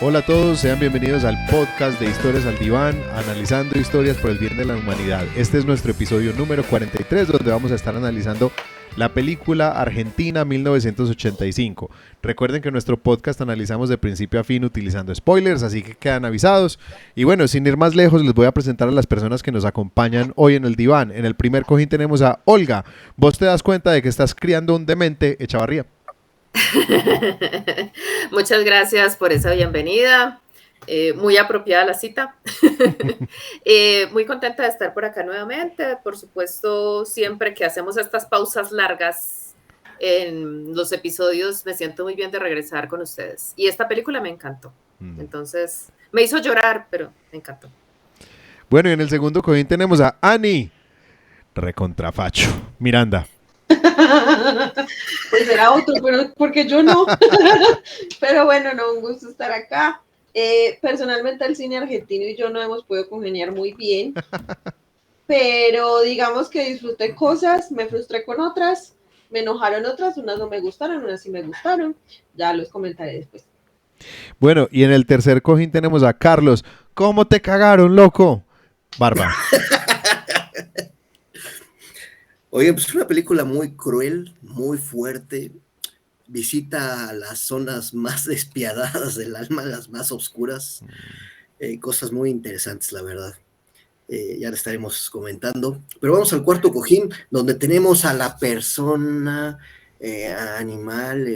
Hola a todos, sean bienvenidos al podcast de Historias al Diván, analizando historias por el bien de la humanidad. Este es nuestro episodio número 43, donde vamos a estar analizando la película Argentina 1985. Recuerden que en nuestro podcast analizamos de principio a fin utilizando spoilers, así que quedan avisados. Y bueno, sin ir más lejos, les voy a presentar a las personas que nos acompañan hoy en el diván. En el primer cojín tenemos a Olga. ¿Vos te das cuenta de que estás criando un demente, Echavarría? Muchas gracias por esa bienvenida, muy apropiada la cita. Muy contenta de estar por acá nuevamente. Por supuesto, siempre que hacemos estas pausas largas en los episodios, me siento muy bien de regresar con ustedes. Y esta película me encantó. Entonces, me hizo llorar, pero me encantó. Bueno, y en el segundo cojín tenemos a Ani, recontrafacho, Miranda. Pues era otro, pero porque yo no. Pero bueno, no, un gusto estar acá. Personalmente el cine argentino y yo no hemos podido congeniar muy bien, pero digamos que disfruté cosas, me frustré con otras, me enojaron otras, unas no me gustaron, unas sí me gustaron, ya los comentaré después. Bueno, y en el tercer cojín tenemos a Carlos. ¿Cómo te cagaron, loco? Barba. Oye, pues es una película muy cruel, muy fuerte, visita las zonas más despiadadas del alma, las más oscuras, cosas muy interesantes, la verdad. Ya le estaremos comentando. Pero vamos al cuarto cojín, donde tenemos a la persona, animal,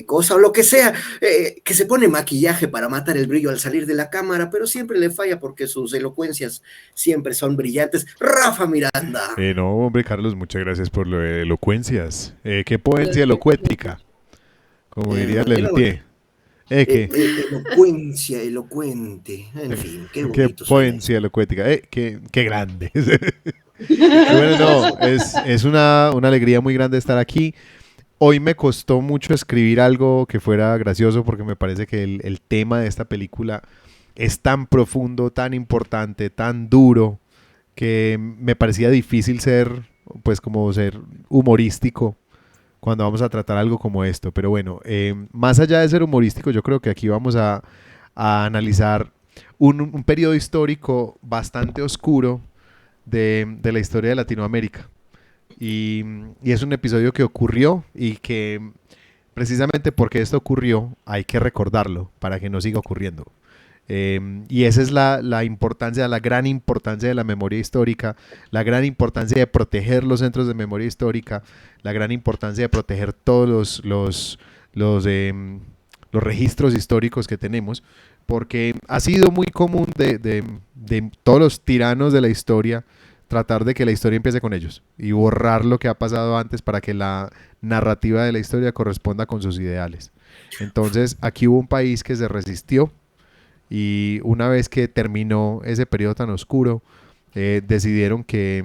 cosa o lo que sea, que se pone maquillaje para matar el brillo al salir de la cámara, pero siempre le falla porque sus elocuencias siempre son brillantes. Rafa Miranda. No, hombre, Carlos, muchas gracias por lo de elocuencias. ¿Qué poesía elocuética? Como diría Lelutier. Elocuencia, elocuente, en fin, qué Qué bonito. poesía elocuética. Qué grande. Bueno, no, es una alegría muy grande estar aquí. Hoy me costó mucho escribir algo que fuera gracioso porque me parece que el tema de esta película es tan profundo, tan importante, tan duro, que me parecía difícil ser humorístico cuando vamos a tratar algo como esto. Pero bueno, más allá de ser humorístico, yo creo que aquí vamos a analizar un periodo histórico bastante oscuro de la historia de Latinoamérica. Y es un episodio que ocurrió y que precisamente porque esto ocurrió hay que recordarlo para que no siga ocurriendo. Y esa es la importancia, la gran importancia de la memoria histórica, la gran importancia de proteger los centros de memoria histórica, la gran importancia de proteger todos los registros históricos que tenemos, porque ha sido muy común de todos los tiranos de la historia tratar de que la historia empiece con ellos y borrar lo que ha pasado antes para que la narrativa de la historia corresponda con sus ideales. Entonces aquí hubo un país que se resistió y una vez que terminó ese periodo tan oscuro, decidieron que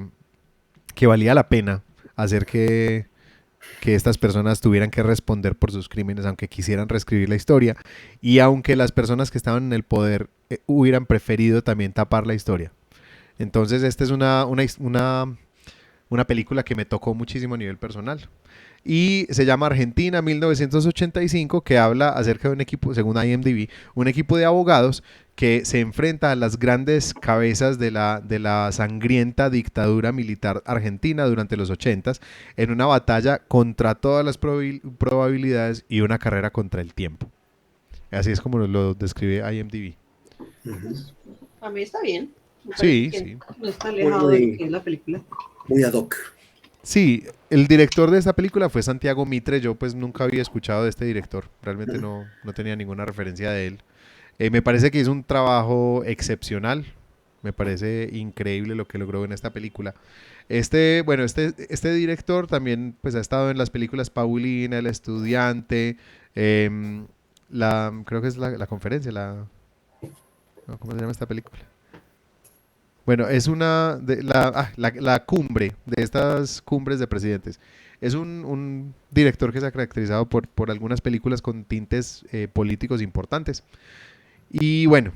valía la pena hacer que estas personas tuvieran que responder por sus crímenes, aunque quisieran reescribir la historia y aunque las personas que estaban en el poder hubieran preferido también tapar la historia. Entonces esta es una película que me tocó muchísimo a nivel personal. Y se llama Argentina 1985, que habla acerca de un equipo, según IMDb, un equipo de abogados que se enfrenta a las grandes cabezas de la sangrienta dictadura militar argentina durante los 80s en una batalla contra todas las probabilidades y una carrera contra el tiempo. Así es como lo describe IMDb. A mí está bien. Sí, sí. No está alejado de lo que es la película. Muy ad hoc. Sí, el director de esta película fue Santiago Mitre. Yo pues nunca había escuchado de este director. Realmente no tenía ninguna referencia de él. Me parece que hizo un trabajo excepcional. Me parece increíble lo que logró en esta película. Este director también pues ha estado en las películas Paulina, El Estudiante, creo que es la conferencia, ¿cómo se llama esta película? Bueno, es la cumbre de estas cumbres de presidentes. Es un director que se ha caracterizado por algunas películas con tintes políticos importantes. Y bueno,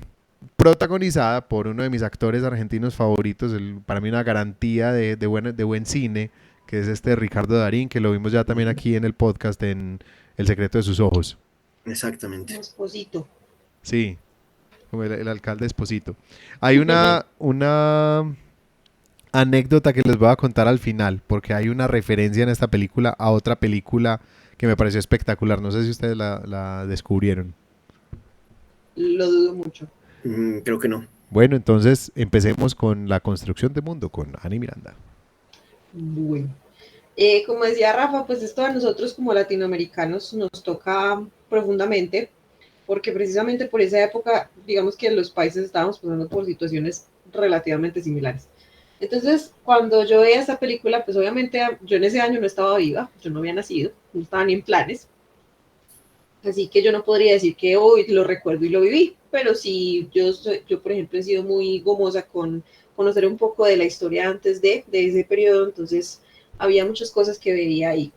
protagonizada por uno de mis actores argentinos favoritos, para mí una garantía de buen cine, que es Ricardo Darín, que lo vimos ya también aquí en el podcast en El secreto de sus ojos. Exactamente. Esposito. Sí, como el alcalde Esposito. Hay una anécdota que les voy a contar al final, porque hay una referencia en esta película a otra película que me pareció espectacular. No sé si ustedes la descubrieron. Lo dudo mucho. Creo que no. Bueno, entonces empecemos con la construcción de mundo con Ani Miranda. Bueno. Como decía Rafa, pues esto a nosotros como latinoamericanos nos toca profundamente, porque precisamente por esa época, digamos que los países estábamos pasando por situaciones relativamente similares. Entonces, cuando yo veía esta película, pues obviamente yo en ese año no estaba viva, yo no había nacido, no estaba ni en planes, así que yo no podría decir que hoy lo recuerdo y lo viví, pero sí, yo por ejemplo he sido muy gomosa con conocer un poco de la historia antes de ese periodo, entonces había muchas cosas que veía ahí.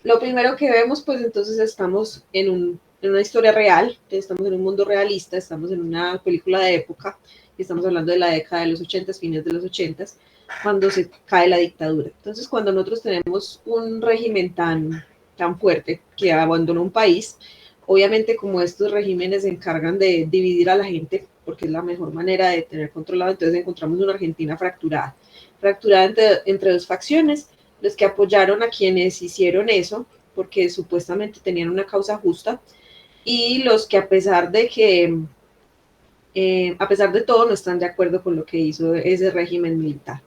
Lo primero que vemos, pues entonces estamos en una historia real, estamos en un mundo realista, estamos en una película de época, y estamos hablando de la década de los 80, fines de los 80, cuando se cae la dictadura. Entonces, cuando nosotros tenemos un régimen tan fuerte que abandona un país, obviamente como estos regímenes se encargan de dividir a la gente, porque es la mejor manera de tener controlado, entonces encontramos una Argentina fracturada entre dos facciones, los que apoyaron a quienes hicieron eso, porque supuestamente tenían una causa justa, y los que a pesar de todo, no están de acuerdo con lo que hizo ese régimen militar.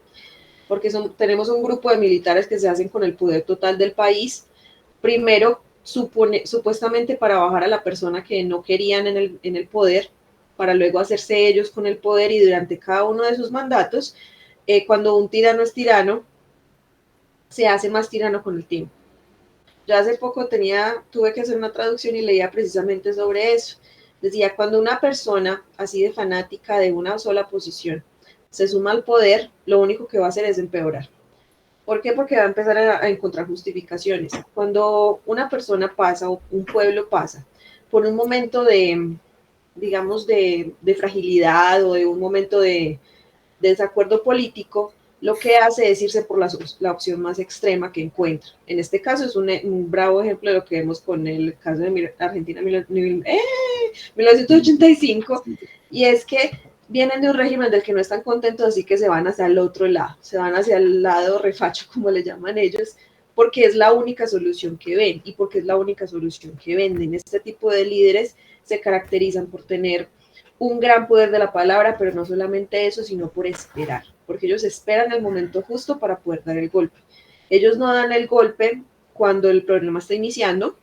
Porque tenemos un grupo de militares que se hacen con el poder total del país, primero supuestamente para bajar a la persona que no querían en el poder, para luego hacerse ellos con el poder y durante cada uno de sus mandatos, cuando un tirano es tirano, se hace más tirano con el tiempo. Yo hace poco tuve que hacer una traducción y leía precisamente sobre eso. Decía, cuando una persona así de fanática de una sola posición se suma al poder, lo único que va a hacer es empeorar. ¿Por qué? Porque va a empezar a encontrar justificaciones. Cuando una persona pasa o un pueblo pasa por un momento digamos, de fragilidad o de un momento de desacuerdo político, lo que hace es irse por la opción más extrema que encuentra. En este caso es un bravo ejemplo de lo que vemos con el caso de Argentina 1985, y es que vienen de un régimen del que no están contentos, así que se van hacia el otro lado, se van hacia el lado refacho, como le llaman ellos, porque es la única solución que ven y porque es la única solución que venden. Este tipo de líderes se caracterizan por tener un gran poder de la palabra, pero no solamente eso, sino por esperar, porque ellos esperan el momento justo para poder dar el golpe. Ellos no dan el golpe cuando el problema está iniciando,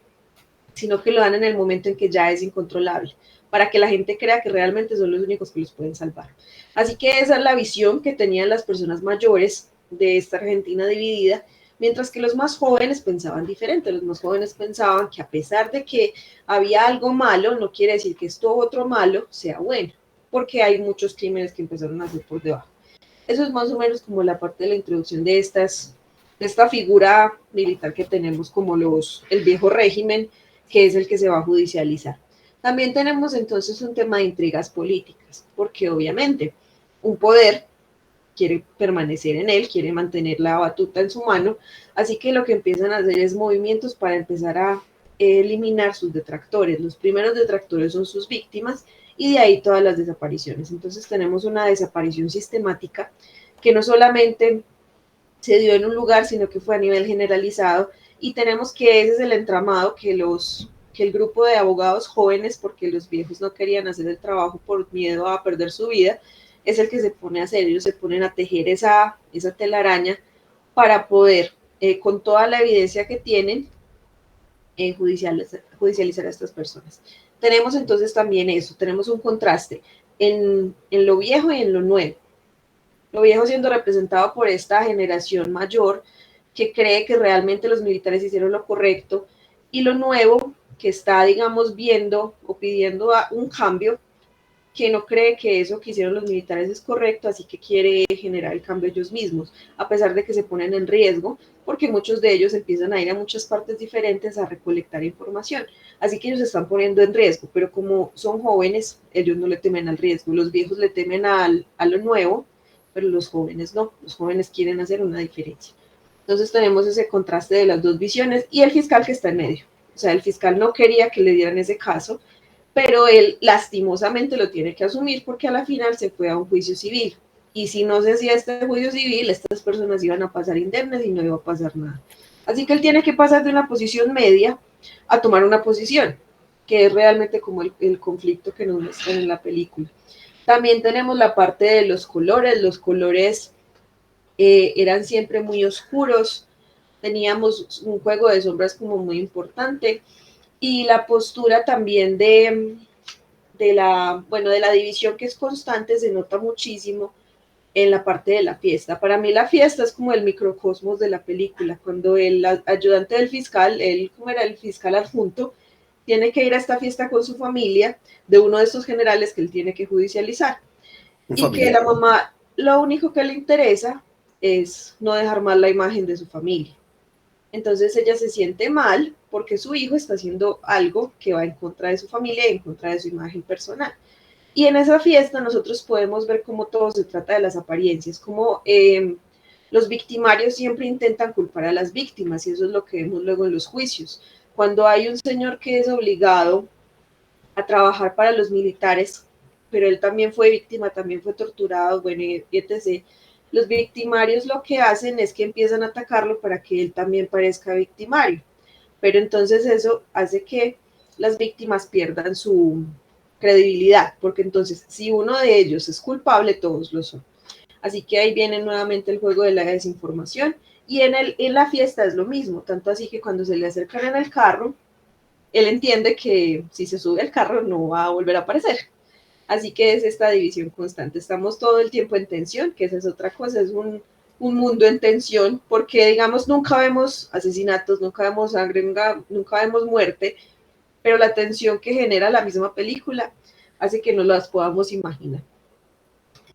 sino que lo dan en el momento en que ya es incontrolable, para que la gente crea que realmente son los únicos que los pueden salvar. Así que esa es la visión que tenían las personas mayores de esta Argentina dividida, mientras que los más jóvenes pensaban diferente. Los más jóvenes pensaban que a pesar de que había algo malo, no quiere decir que esto otro malo sea bueno, porque hay muchos crímenes que empezaron a hacer por debajo. Eso es más o menos como la parte de la introducción de esta figura militar que tenemos como el viejo régimen, que es el que se va a judicializar. También tenemos entonces un tema de intrigas políticas, porque obviamente un poder quiere permanecer en él, quiere mantener la batuta en su mano, así que lo que empiezan a hacer es movimientos para empezar a eliminar sus detractores. Los primeros detractores son sus víctimas y de ahí todas las desapariciones. Entonces tenemos una desaparición sistemática que no solamente se dio en un lugar, sino que fue a nivel generalizado, y tenemos que ese es el entramado que el grupo de abogados jóvenes, porque los viejos no querían hacer el trabajo por miedo a perder su vida, es el que se pone a hacer. Ellos se ponen a tejer esa telaraña para poder, con toda la evidencia que tienen, judicializar a estas personas. Tenemos entonces también eso, tenemos un contraste en lo viejo y en lo nuevo. Lo viejo siendo representado por esta generación mayor que cree que realmente los militares hicieron lo correcto, y lo nuevo que está, digamos, viendo o pidiendo un cambio, que no cree que eso que hicieron los militares es correcto, así que quiere generar el cambio ellos mismos, a pesar de que se ponen en riesgo, porque muchos de ellos empiezan a ir a muchas partes diferentes a recolectar información. Así que ellos se están poniendo en riesgo, pero como son jóvenes, ellos no le temen al riesgo. Los viejos le temen a lo nuevo, pero los jóvenes no. Los jóvenes quieren hacer una diferencia. Entonces tenemos ese contraste de las dos visiones y el fiscal que está en medio. O sea, el fiscal no quería que le dieran ese caso, pero él lastimosamente lo tiene que asumir porque a la final se fue a un juicio civil. Y si no se hacía este juicio civil, estas personas iban a pasar indemnes y no iba a pasar nada. Así que él tiene que pasar de una posición media a tomar una posición, que es realmente como el conflicto que nos muestran en la película. También tenemos la parte de los colores eran siempre muy oscuros, teníamos un juego de sombras como muy importante, y la postura también de la división que es constante se nota muchísimo en la parte de la fiesta. Para mí la fiesta es como el microcosmos de la película, cuando el ayudante del fiscal, él como era el fiscal adjunto, tiene que ir a esta fiesta con su familia de uno de estos generales que él tiene que judicializar. Un Y que familiar. la mamá lo único que le interesa es no dejar mal la imagen de su familia. Entonces ella se siente mal porque su hijo está haciendo algo que va en contra de su familia y en contra de su imagen personal. Y en esa fiesta nosotros podemos ver cómo todo se trata de las apariencias, cómo los victimarios siempre intentan culpar a las víctimas, y eso es lo que vemos luego en los juicios. Cuando hay un señor que es obligado a trabajar para los militares, pero él también fue víctima, también fue torturado, bueno, y etc. Los victimarios lo que hacen es que empiezan a atacarlo para que él también parezca victimario, pero entonces eso hace que las víctimas pierdan su credibilidad, porque entonces si uno de ellos es culpable, todos lo son. Así que ahí viene nuevamente el juego de la desinformación, y en la fiesta es lo mismo, tanto así que cuando se le acercan en el carro, él entiende que si se sube al carro no va a volver a aparecer. Así que es esta división constante. Estamos todo el tiempo en tensión, que esa es otra cosa, es un mundo en tensión, porque digamos nunca vemos asesinatos, nunca vemos sangre, nunca vemos muerte, pero la tensión que genera la misma película hace que no las podamos imaginar.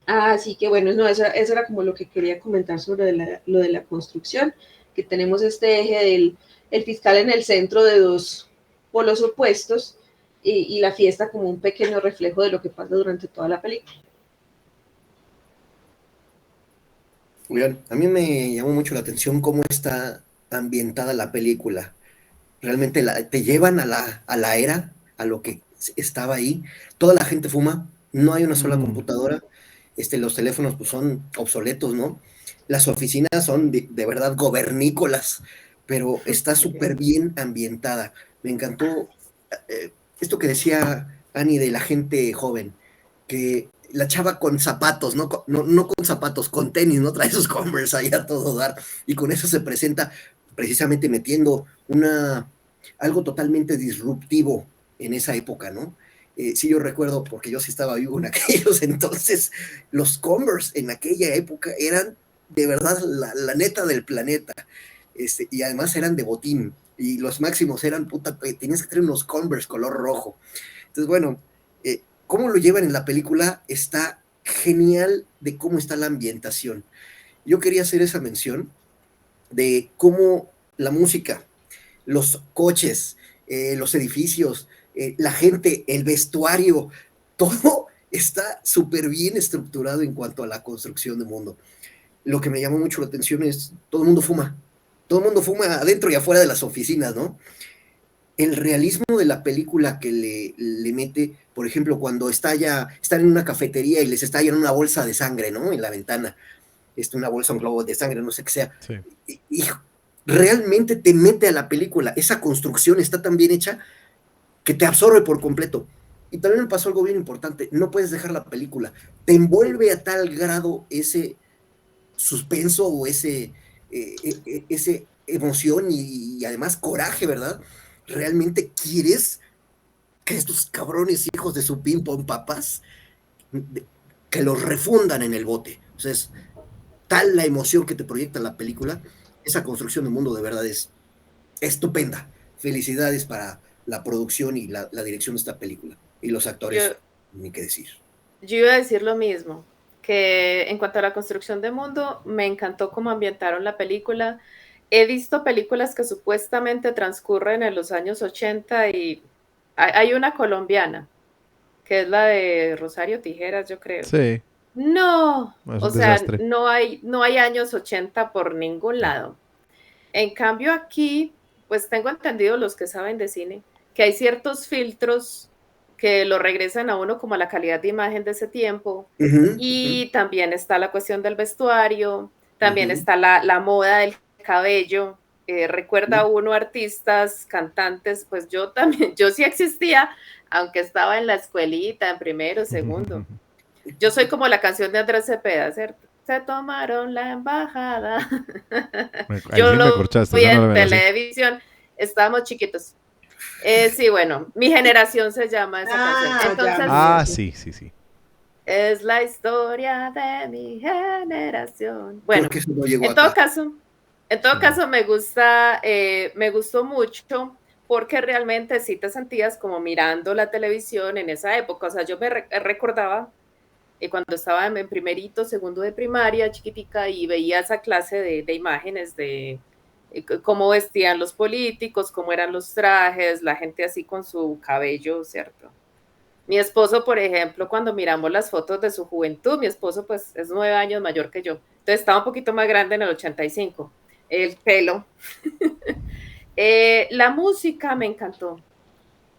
Así que bueno, no, eso era como lo que quería comentar sobre lo de la construcción, que tenemos este eje del el fiscal en el centro de dos polos opuestos, y la fiesta como un pequeño reflejo de lo que pasa durante toda la película. Oigan, a mí me llamó mucho la atención cómo está ambientada la película. Realmente te llevan a la era, a lo que estaba ahí. Toda la gente fuma, no hay una sola computadora. Los teléfonos pues, son obsoletos, ¿no? Las oficinas son de verdad gobernícolas, pero está súper bien ambientada. Me encantó esto que decía Annie de la gente joven, que la chava con zapatos, no con zapatos, con tenis, no trae sus Converse ahí a todo dar, y con eso se presenta precisamente metiendo algo totalmente disruptivo en esa época, ¿no? Sí, yo recuerdo, porque yo sí estaba vivo en aquellos entonces, los Converse en aquella época eran de verdad la neta del planeta, y además eran de botín, y los máximos eran, puta, tenías que tener unos Converse color rojo. Entonces, bueno, cómo lo llevan en la película está genial de cómo está la ambientación. Yo quería hacer esa mención de cómo la música, los coches, los edificios, la gente, el vestuario, todo está súper bien estructurado en cuanto a la construcción de mundo. Lo que me llamó mucho la atención es, todo el mundo fuma adentro y afuera de las oficinas, ¿no? El realismo de la película que le mete, por ejemplo, cuando están en una cafetería y les estallan una bolsa de sangre, ¿no? En la ventana, una bolsa, un globo de sangre, no sé qué sea. Sí. Y realmente te mete a la película. Esa construcción está tan bien hecha que te absorbe por completo. Y también me pasó algo bien importante, no puedes dejar la película. Te envuelve a tal grado ese suspenso o ese emoción y además coraje, ¿verdad? Realmente quieres que estos cabrones hijos de su ping-pong papas que los refundan en el bote. O sea, es tal la emoción que te proyecta la película, esa construcción de mundo de verdad es estupenda. Felicidades para la producción y la dirección de esta película. Y los actores, ni qué decir. Yo iba a decir lo mismo, que en cuanto a la construcción de mundo, me encantó cómo ambientaron la película. He visto películas que supuestamente transcurren en los años 80 y hay una colombiana, que es la de Rosario Tijeras, yo creo. Sí, No, es o un sea, desastre. no hay años 80 por ningún lado. En cambio aquí, pues tengo entendido los que saben de cine, que hay ciertos filtros que lo regresan a uno como a la calidad de imagen de ese tiempo. Y también está la cuestión del vestuario, también está la moda del cabello. Recuerda uno artistas, cantantes, pues yo también, yo sí existía, aunque estaba en la escuelita, en primero, segundo. Yo soy como la canción de Andrés Cepeda, ¿cierto? Se tomaron la embajada. Ahí Yo sí me lo corchaste, vi esa no en lo ven así. televisión, estábamos chiquitos. Sí, bueno, Mi Generación se llama esa canción. Entonces, Sí. es la historia de mi generación. Bueno, Porque eso no llegó en todo acá. caso me gustó mucho porque realmente sí te sentías como mirando la televisión en esa época. O sea, yo me recordaba cuando estaba en primerito, segundo de primaria, chiquitica, y veía esa clase de imágenes de cómo vestían los políticos, cómo eran los trajes, la gente así con su cabello, ¿cierto? Mi esposo, por ejemplo, cuando miramos las fotos de su juventud, mi esposo pues es 9 años mayor que yo, entonces estaba un poquito más grande en el 85, el pelo. La música me encantó,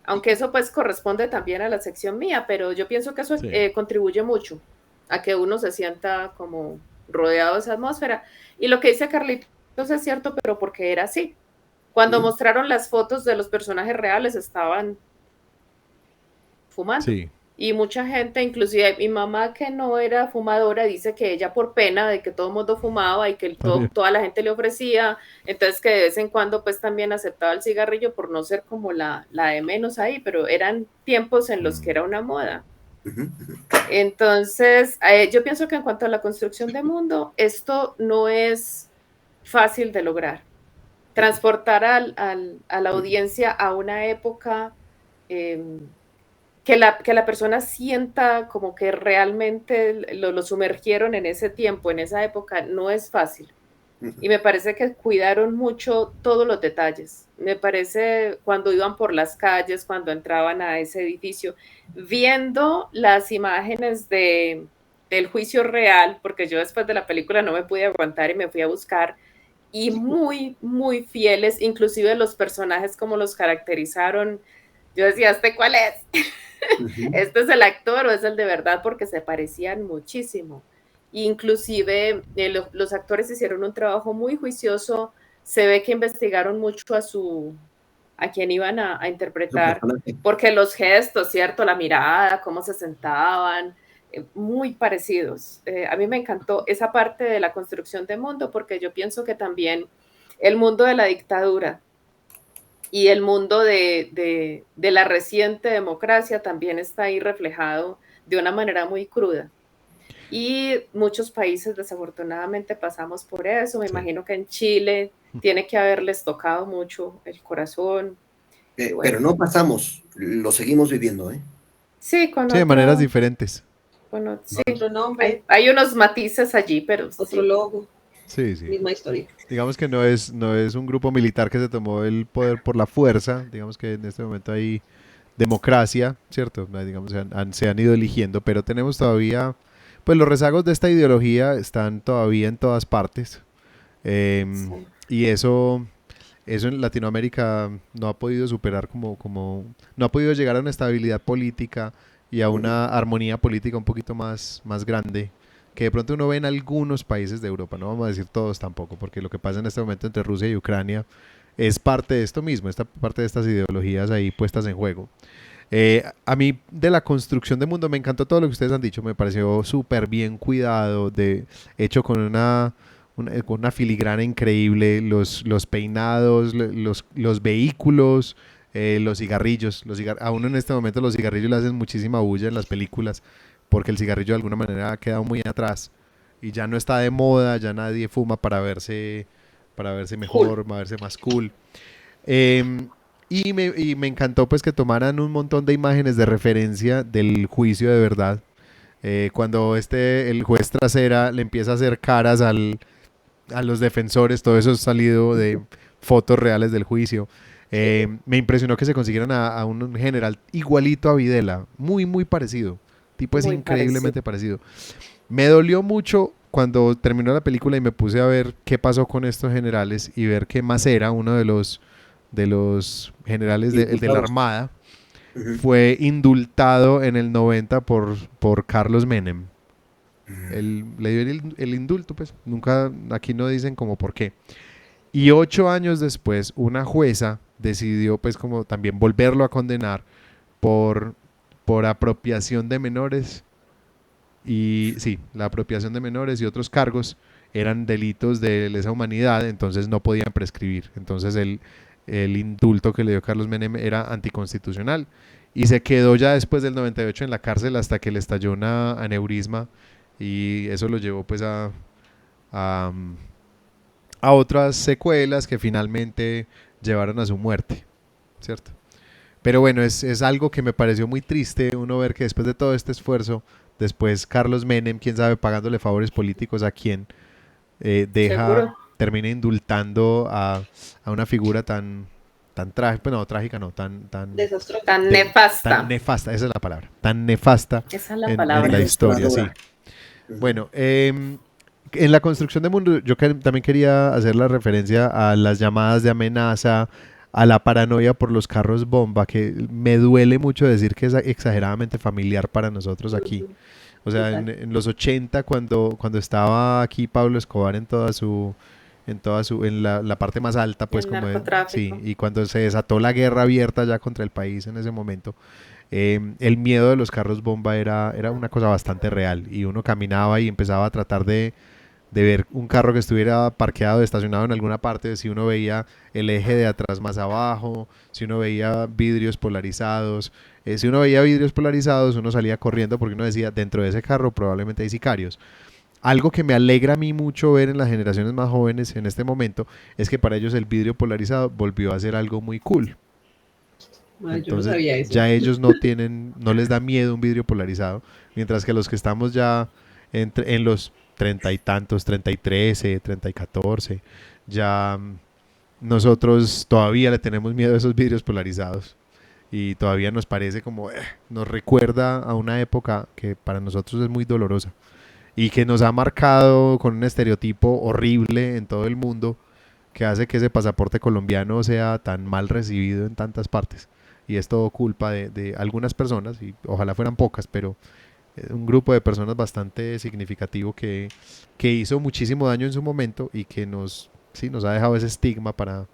aunque eso pues corresponde también a la sección mía, pero yo pienso que eso Sí. contribuye mucho a que uno se sienta como rodeado de esa atmósfera. Y lo que dice Carlitos es cierto, pero porque era así. Cuando mostraron las fotos de los personajes reales estaban fumando. Sí. Y mucha gente, inclusive mi mamá que no era fumadora, dice que ella por pena de que todo el mundo fumaba y que toda la gente le ofrecía, entonces que de vez en cuando pues también aceptaba el cigarrillo por no ser como la de menos ahí, pero eran tiempos en los que era una moda. Entonces, yo pienso que en cuanto a la construcción de mundo, esto no es fácil de lograr. Transportar a la audiencia a una época que la persona sienta como que realmente lo sumergieron en ese tiempo, en esa época, no es fácil. Y me parece que cuidaron mucho todos los detalles. Me parece cuando iban por las calles, cuando entraban a ese edificio, viendo las imágenes del juicio real, porque yo después de la película no me pude aguantar y me fui a buscar, y muy, muy fieles, inclusive los personajes como los caracterizaron. Yo decía, ¿este cuál es? ¿Este es el actor o es el de verdad? Porque se parecían muchísimo. Inclusive los actores hicieron un trabajo muy juicioso, se ve que investigaron mucho a quien iban a interpretar, porque los gestos, ¿cierto? La mirada, cómo se sentaban, muy parecidos. A mí me encantó esa parte de la construcción de mundo, porque yo pienso que también el mundo de la dictadura y el mundo de la reciente democracia también está ahí reflejado de una manera muy cruda. Y muchos países desafortunadamente pasamos por eso. Me imagino que en Chile tiene que haberles tocado mucho el corazón. Bueno. Pero no pasamos, lo seguimos viviendo, ¿eh? Sí, con de maneras diferentes. Bueno, sí, otro nombre. hay unos matices allí, pero otro logo. Sí. Misma historia. Digamos que no es un grupo militar que se tomó el poder por la fuerza. Digamos que en este momento hay democracia, ¿cierto? Digamos, se han ido eligiendo, pero tenemos todavía, pues los rezagos de esta ideología están todavía en todas partes. Y eso en Latinoamérica no ha podido superar no ha podido llegar a una estabilidad política y a una armonía política un poquito más grande que de pronto uno ve en algunos países de Europa, no vamos a decir todos tampoco, porque lo que pasa en este momento entre Rusia y Ucrania es parte de esto mismo, parte de estas ideologías ahí puestas en juego. A mí de la construcción de mundo me encantó todo lo que ustedes han dicho, me pareció súper bien cuidado, hecho con una filigrana increíble, los peinados, los vehículos, los cigarrillos. A uno en este momento los cigarrillos le hacen muchísima bulla en las películas porque el cigarrillo de alguna manera ha quedado muy atrás y ya no está de moda, ya nadie fuma para verse mejor, para verse más cool. Y me encantó pues que tomaran un montón de imágenes de referencia del juicio de verdad. Cuando el juez Trasera le empieza a hacer caras a los defensores, todo eso es salido de fotos reales del juicio. Me impresionó que se consiguieran a un general igualito a Videla, muy muy parecido. Tipo es increíblemente parecido. Me dolió mucho cuando terminó la película y me puse a ver qué pasó con estos generales y ver que Macera, uno de los generales de la Armada, fue indultado en el 90 por Carlos Menem. Le dio el indulto, pues nunca, aquí no dicen como por qué. Y 8 años después, una jueza decidió pues como también volverlo a condenar por apropiación de menores. Y sí, la apropiación de menores y otros cargos eran delitos de lesa humanidad, entonces no podían prescribir. Entonces el indulto que le dio Carlos Menem era anticonstitucional y se quedó ya después del 98 en la cárcel hasta que le estalló una aneurisma y eso lo llevó pues a, a otras secuelas que finalmente llevaron a su muerte, ¿cierto? Pero bueno, es algo que me pareció muy triste uno ver que después de todo este esfuerzo, después Carlos Menem, quién sabe, pagándole favores políticos a quien termina indultando a una figura tan trágica, pues no, trágica no, tan desastrosa, tan nefasta. Tan nefasta, esa es la palabra, tan nefasta Esa es la en palabra. la historia, sí. Bueno, en la construcción de mundo, yo también quería hacer la referencia a las llamadas de amenaza, a la paranoia por los carros bomba, que me duele mucho decir que es exageradamente familiar para nosotros aquí. O sea, en los 80, cuando estaba aquí Pablo Escobar en la parte más alta, pues como sí, y cuando se desató la guerra abierta ya contra el país en ese momento, el miedo de los carros bomba era una cosa bastante real y uno caminaba y empezaba a tratar de ver un carro que estuviera parqueado, estacionado en alguna parte, si uno veía el eje de atrás más abajo, si uno veía vidrios polarizados. Si uno veía vidrios polarizados, uno salía corriendo porque uno decía, dentro de ese carro probablemente hay sicarios. Algo que me alegra a mí mucho ver en las generaciones más jóvenes en este momento es que para ellos el vidrio polarizado volvió a ser algo muy cool. Entonces, yo no sabía eso. Ya ellos no les da miedo un vidrio polarizado, mientras que los que estamos ya en los 30 y tantos, 33, 30 y 14, ya nosotros todavía le tenemos miedo a esos vidrios polarizados y todavía nos parece como, nos recuerda a una época que para nosotros es muy dolorosa y que nos ha marcado con un estereotipo horrible en todo el mundo que hace que ese pasaporte colombiano sea tan mal recibido en tantas partes. Y es todo culpa de algunas personas, y ojalá fueran pocas, pero un grupo de personas bastante significativo que hizo muchísimo daño en su momento y que nos ha dejado ese estigma para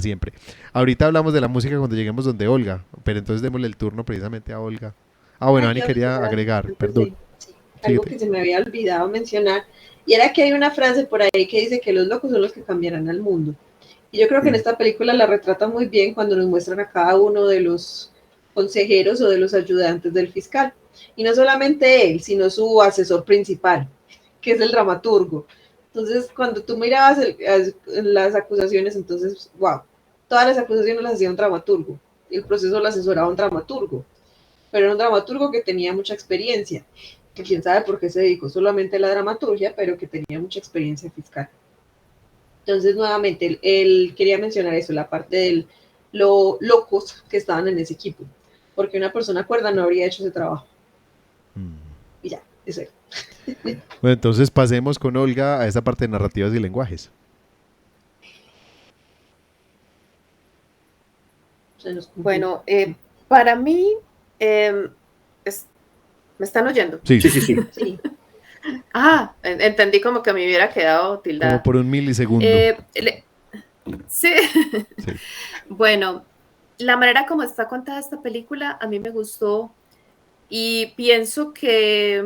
siempre. Ahorita hablamos de la música cuando lleguemos donde Olga, pero entonces démosle el turno precisamente a Olga. Bueno, Ani quería agregar, perdón. Sí, algo que se me había olvidado mencionar, y era que hay una frase por ahí que dice que los locos son los que cambiarán al mundo. Y yo creo que en esta película la retrata muy bien cuando nos muestran a cada uno de los consejeros o de los ayudantes del fiscal. Y no solamente él, sino su asesor principal, que es el dramaturgo. Entonces, cuando tú mirabas las acusaciones, entonces, wow, todas las acusaciones las hacía un dramaturgo. El proceso lo asesoraba un dramaturgo. Pero era un dramaturgo que tenía mucha experiencia, que quién sabe por qué se dedicó solamente a la dramaturgia, pero que tenía mucha experiencia fiscal. Entonces, nuevamente, él quería mencionar eso, la parte de lo locos que estaban en ese equipo, porque una persona cuerda no habría hecho ese trabajo. Y ya, eso es. Bueno, entonces pasemos con Olga a esa parte de narrativas y lenguajes. Bueno, para mí, ¿me están oyendo? Sí. Sí. Entendí como que me hubiera quedado tildada. Como por un milisegundo. Sí. Bueno, la manera como está contada esta película a mí me gustó y pienso que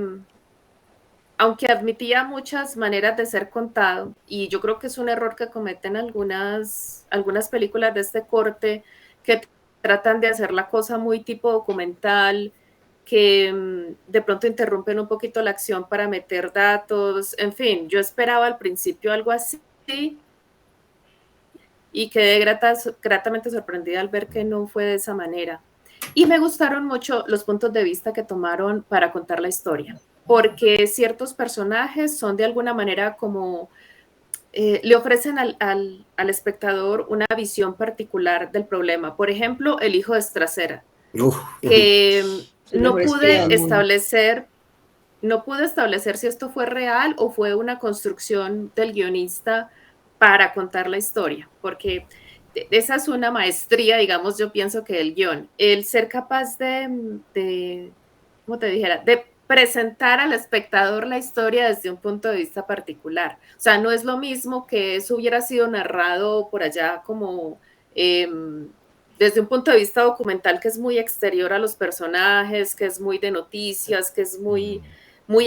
aunque admitía muchas maneras de ser contado, y yo creo que es un error que cometen algunas películas de este corte que tratan de hacer la cosa muy tipo documental, que de pronto interrumpen un poquito la acción para meter datos, en fin, yo esperaba al principio algo así y quedé gratamente sorprendida al ver que no fue de esa manera. Y me gustaron mucho los puntos de vista que tomaron para contar la historia, porque ciertos personajes son de alguna manera como le ofrecen al espectador una visión particular del problema. Por ejemplo, el hijo de Stracera, que no pude establecer si esto fue real o fue una construcción del guionista para contar la historia, porque esa es una maestría, digamos, yo pienso que el guión, el ser capaz de ¿cómo te dijera? De presentar al espectador la historia desde un punto de vista particular. O sea, no es lo mismo que eso hubiera sido narrado por allá como desde un punto de vista documental que es muy exterior a los personajes, que es muy de noticias, que es muy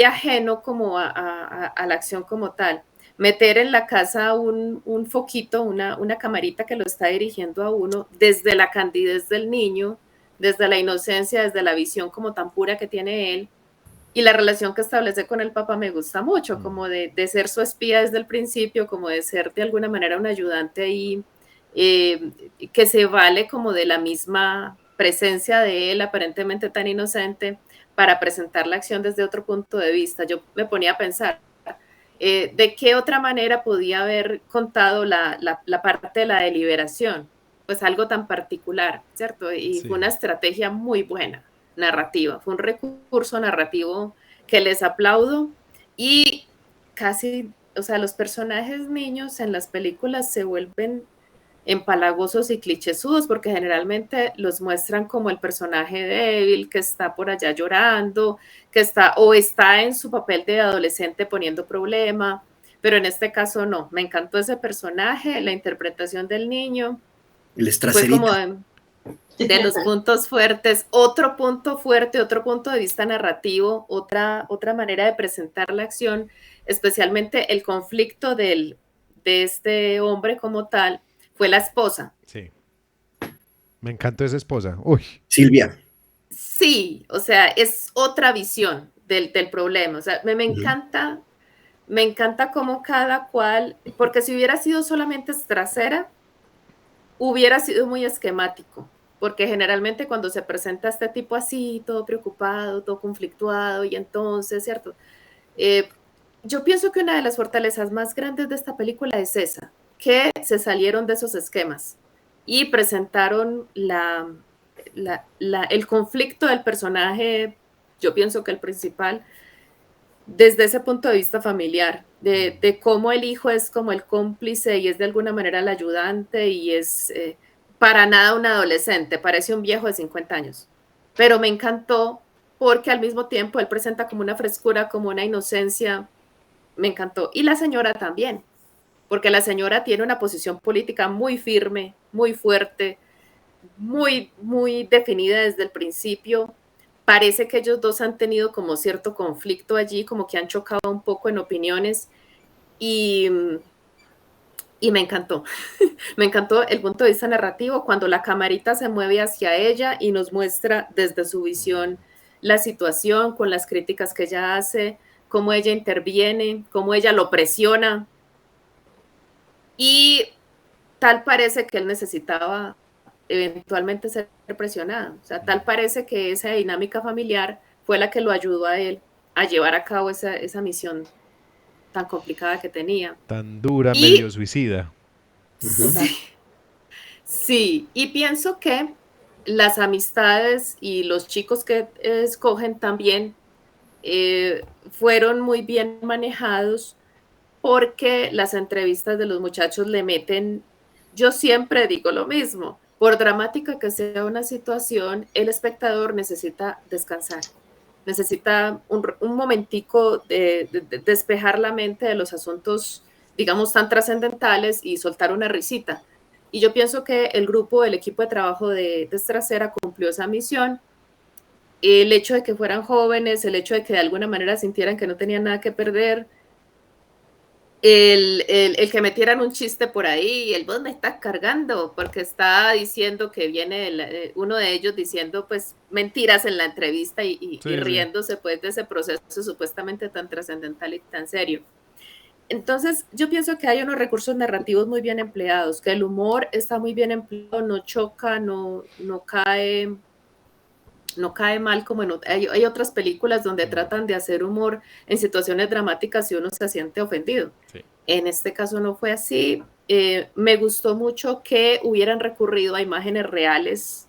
ajeno como a la acción como tal. Meter en la casa un foquito, una camarita que lo está dirigiendo a uno desde la candidez del niño, desde la inocencia, desde la visión como tan pura que tiene él, y la relación que establece con el papá me gusta mucho, como de ser su espía desde el principio, como de ser de alguna manera un ayudante ahí, que se vale como de la misma presencia de él, aparentemente tan inocente, para presentar la acción desde otro punto de vista. Yo me ponía a pensar, ¿de qué otra manera podía haber contado la parte de la deliberación? Pues algo tan particular, ¿cierto? Y fue una estrategia muy buena, narrativa, fue un recurso narrativo que les aplaudo y casi, o sea, los personajes niños en las películas se vuelven empalagosos y clichésudos porque generalmente los muestran como el personaje débil que está por allá llorando, que está o está en su papel de adolescente poniendo problema, pero en este caso no, me encantó ese personaje, la interpretación del niño, El fue como Straserita. de los puntos fuertes, otro punto fuerte, otro punto de vista narrativo, otra manera de presentar la acción, especialmente el conflicto de este hombre como tal, fue la esposa. Sí. Me encantó esa esposa. Uy. Silvia. Sí, o sea, es otra visión del problema. O sea, me encanta cómo cada cual, porque si hubiera sido solamente trasera, hubiera sido muy esquemático, porque generalmente cuando se presenta este tipo así, todo preocupado, todo conflictuado, y entonces, ¿cierto? Yo pienso que una de las fortalezas más grandes de esta película es esa, que se salieron de esos esquemas y presentaron el conflicto del personaje, yo pienso que el principal, desde ese punto de vista familiar, de cómo el hijo es como el cómplice y es de alguna manera el ayudante y es para nada un adolescente, parece un viejo de 50 años. Pero me encantó porque al mismo tiempo él presenta como una frescura, como una inocencia, me encantó. Y la señora también, porque la señora tiene una posición política muy firme, muy fuerte, muy definida desde el principio. Parece que ellos dos han tenido como cierto conflicto allí, como que han chocado un poco en opiniones y, y me encantó. Me encantó el punto de vista narrativo cuando la camarita se mueve hacia ella y nos muestra desde su visión la situación con las críticas que ella hace, cómo ella interviene, cómo ella lo presiona y tal parece que él necesitaba eventualmente ser presionado. O sea, tal parece que esa dinámica familiar fue la que lo ayudó a él a llevar a cabo esa misión tan complicada que tenía. Tan dura, medio Y suicida. sí, sí, y pienso que las amistades y los chicos que escogen también fueron muy bien manejados porque las entrevistas de los muchachos le meten, yo siempre digo lo mismo, por dramática que sea una situación, el espectador necesita descansar, necesita un momentico de despejar la mente de los asuntos, digamos, tan trascendentales y soltar una risita. Y yo pienso que el grupo, el equipo de trabajo de Estracera cumplió esa misión. El hecho de que fueran jóvenes, el hecho de que de alguna manera sintieran que no tenían nada que perder, el que metieran un chiste por ahí, el vos me estás cargando, porque está diciendo que viene uno de ellos diciendo pues mentiras en la entrevista y riéndose pues de ese proceso supuestamente tan trascendental y tan serio. Entonces yo pienso que hay unos recursos narrativos muy bien empleados, que el humor está muy bien empleado, no choca, no cae mal como hay otras películas donde tratan de hacer humor en situaciones dramáticas y uno se siente ofendido. Sí. En este caso no fue así. Me gustó mucho que hubieran recurrido a imágenes reales.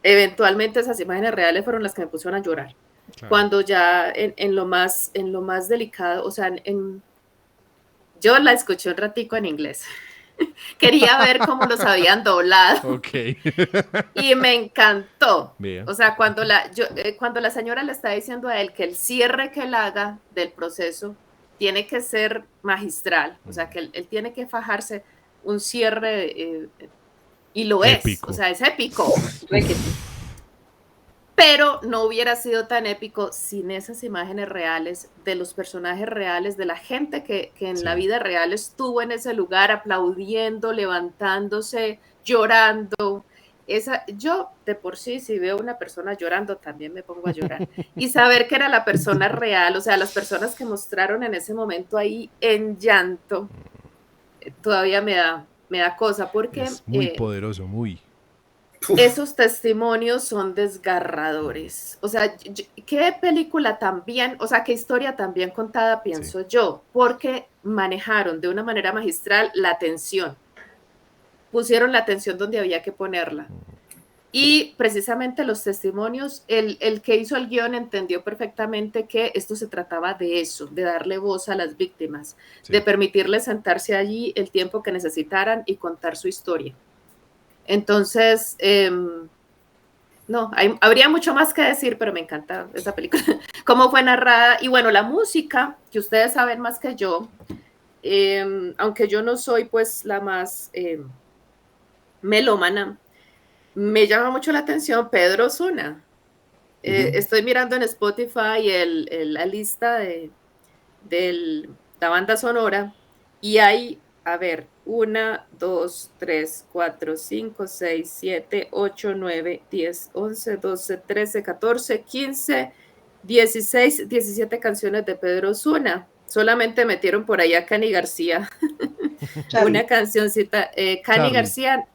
Eventualmente esas imágenes reales fueron las que me pusieron a llorar. Claro. Cuando ya en lo más delicado, o sea, yo la escuché un ratico en inglés. Quería ver cómo los habían doblado. Ok. Y me encantó. Vea. O sea, cuando la señora le está diciendo a él que el cierre que él haga del proceso tiene que ser magistral, o sea, que él tiene que fajarse un cierre, y lo es, o Épico. sea, es épico. Requete. Pero no hubiera sido tan épico sin esas imágenes reales de los personajes reales, de la gente que en la Sí. vida real estuvo en ese lugar aplaudiendo, levantándose, llorando. Yo de por sí, si veo una persona llorando, también me pongo a llorar. Y saber que era la persona real, o sea, las personas que mostraron en ese momento ahí en llanto, todavía me da cosa, porque Es muy poderoso, muy. Uf, esos testimonios son desgarradores. O sea, qué película también, o sea, qué historia también contada, Sí. pienso yo, porque manejaron de una manera magistral la atención, pusieron la atención donde había que ponerla. Y precisamente los testimonios, el que hizo el guión entendió perfectamente que esto se trataba de eso, de darle voz a las víctimas, Sí. de permitirles sentarse allí el tiempo que necesitaran y contar su historia. Entonces, no, habría mucho más que decir, pero me encanta esa película, cómo fue narrada. Y bueno, la música, que ustedes saben más que yo, aunque yo no soy pues la más melómana, me llama mucho la atención Pedro Osuna. Estoy mirando en Spotify la lista de la banda sonora y hay, a ver, 1, 2, 3, 4, 5, 6, 7, 8, 9, 10, 11, 12, 13, 14, 15, 16, 17 canciones de Pedro Osuna. Solamente metieron por ahí a Cani García, Charlie. una cancioncita. Cani Charlie. García,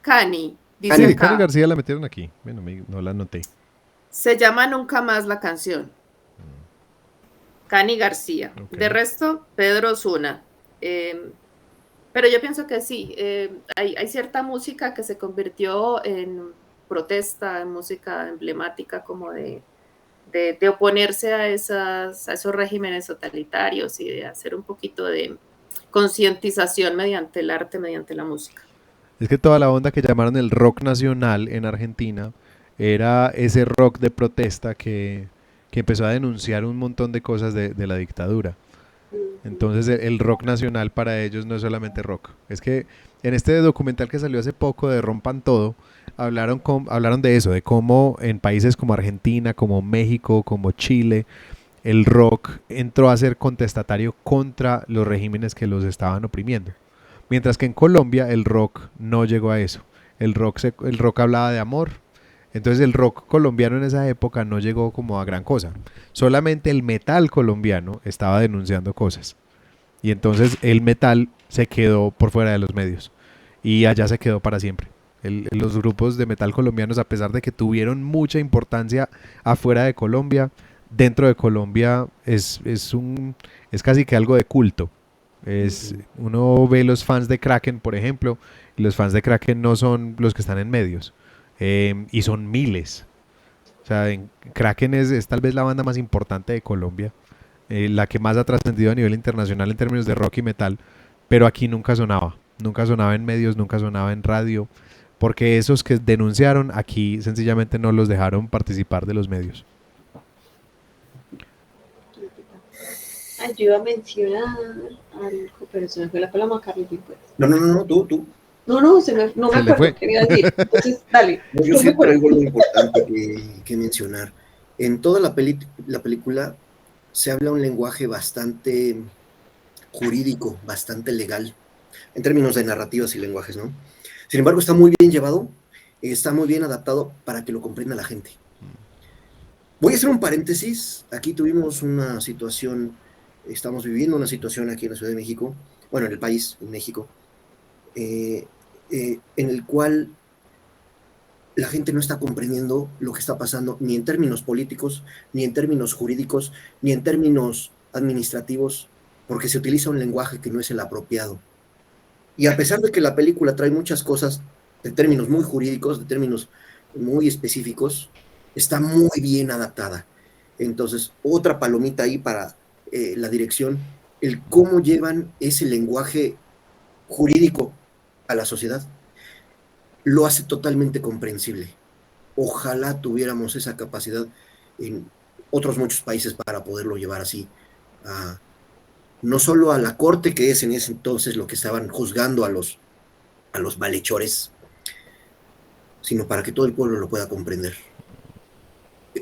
Cani, dice Sí, acá. Cani García la metieron aquí. Bueno, no la noté. Se llama Nunca Más la canción. Cani García. Ok. De resto, Pedro Osuna. Pero yo pienso que sí, hay cierta música que se convirtió en protesta, en música emblemática como de oponerse a esos regímenes totalitarios y de hacer un poquito de concientización mediante el arte, mediante la música. Es que toda la onda que llamaron el rock nacional en Argentina era ese rock de protesta que empezó a denunciar un montón de cosas de la dictadura. Entonces el rock nacional para ellos no es solamente rock. Es que en este documental que salió hace poco de Rompan Todo, hablaron de eso, de cómo en países como Argentina, como México, como Chile, el rock entró a ser contestatario contra los regímenes que los estaban oprimiendo. Mientras que en Colombia el rock no llegó a eso. El rock hablaba de amor. Entonces el rock colombiano en esa época no llegó como a gran cosa. Solamente el metal colombiano estaba denunciando cosas. Y entonces el metal se quedó por fuera de los medios. Y allá se quedó para siempre. Los grupos de metal colombianos, a pesar de que tuvieron mucha importancia afuera de Colombia, dentro de Colombia es casi que algo de culto. Uno ve los fans de Kraken, por ejemplo, y los fans de Kraken no son los que están en medios. Y son miles. O sea, Kraken es tal vez la banda más importante de Colombia, la que más ha trascendido a nivel internacional en términos de rock y metal, pero aquí nunca sonaba en medios, nunca sonaba en radio, porque esos que denunciaron aquí sencillamente no los dejaron participar de los medios. Ay, yo iba a mencionar algo, pero se me fue la palabra, Carlos. No, tú. No me acuerdo qué iba a decir. Entonces, dale. No, yo sí traigo algo importante que mencionar. En toda la película se habla un lenguaje bastante jurídico, bastante legal, en términos de narrativas y lenguajes, ¿no? Sin embargo, está muy bien llevado, está muy bien adaptado para que lo comprenda la gente. Voy a hacer un paréntesis. Aquí tuvimos una situación, estamos viviendo una situación aquí en la Ciudad de México, bueno, en el país, en México, en el cual la gente no está comprendiendo lo que está pasando, ni en términos políticos, ni en términos jurídicos, ni en términos administrativos, porque se utiliza un lenguaje que no es el apropiado. Y a pesar de que la película trae muchas cosas de términos muy jurídicos, de términos muy específicos, está muy bien adaptada. Entonces, otra palomita ahí para la dirección, el cómo llevan ese lenguaje jurídico a la sociedad, lo hace totalmente comprensible. Ojalá tuviéramos esa capacidad en otros muchos países para poderlo llevar así, no solo a la corte, que es en ese entonces lo que estaban juzgando a los malhechores, sino para que todo el pueblo lo pueda comprender.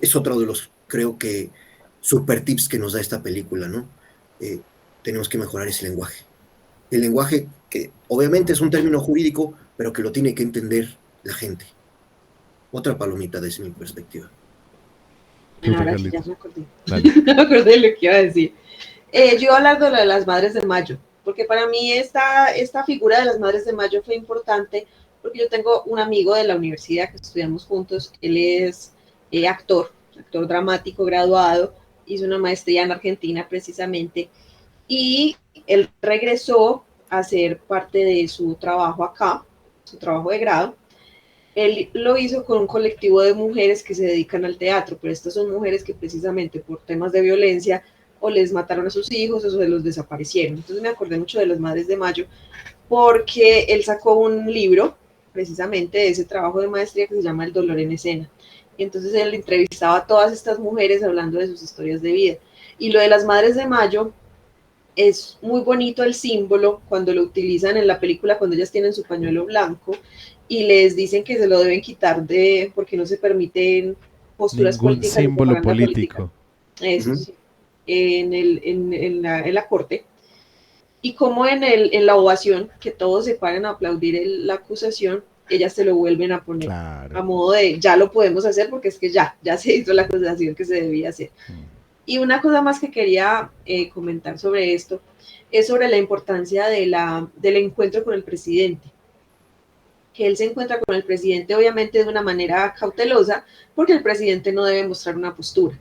Es otro de los, creo que, super tips que nos da esta película, ¿no? Tenemos que mejorar ese lenguaje. El lenguaje que obviamente es un término jurídico, pero que lo tiene que entender la gente. Otra palomita desde mi perspectiva. Ahora sí, ya me acordé. Me acordé de lo que iba a decir. Yo iba a hablar de lo de las Madres de Mayo, porque para mí esta figura de las Madres de Mayo fue importante, porque yo tengo un amigo de la universidad que estudiamos juntos, él es actor dramático graduado, hizo una maestría en Argentina precisamente, y él regresó a hacer parte de su trabajo acá, su trabajo de grado. Él lo hizo con un colectivo de mujeres que se dedican al teatro, pero estas son mujeres que precisamente por temas de violencia o les mataron a sus hijos o se los desaparecieron. Entonces me acordé mucho de las Madres de Mayo porque él sacó un libro precisamente de ese trabajo de maestría que se llama El dolor en escena. Y entonces él entrevistaba a todas estas mujeres hablando de sus historias de vida. Y lo de las Madres de Mayo es muy bonito el símbolo cuando lo utilizan en la película, cuando ellas tienen su pañuelo blanco y les dicen que se lo deben quitar porque no se permiten posturas ningún políticas. símbolo político. Eso sí, en la corte. Y como en la ovación, que todos se paran a aplaudir la acusación, ellas se lo vuelven a poner a modo de ya lo podemos hacer porque es que ya se hizo la acusación que se debía hacer. Y una cosa más que quería comentar sobre esto es sobre la importancia del encuentro con el presidente. Que él se encuentra con el presidente obviamente de una manera cautelosa porque el presidente no debe mostrar una postura.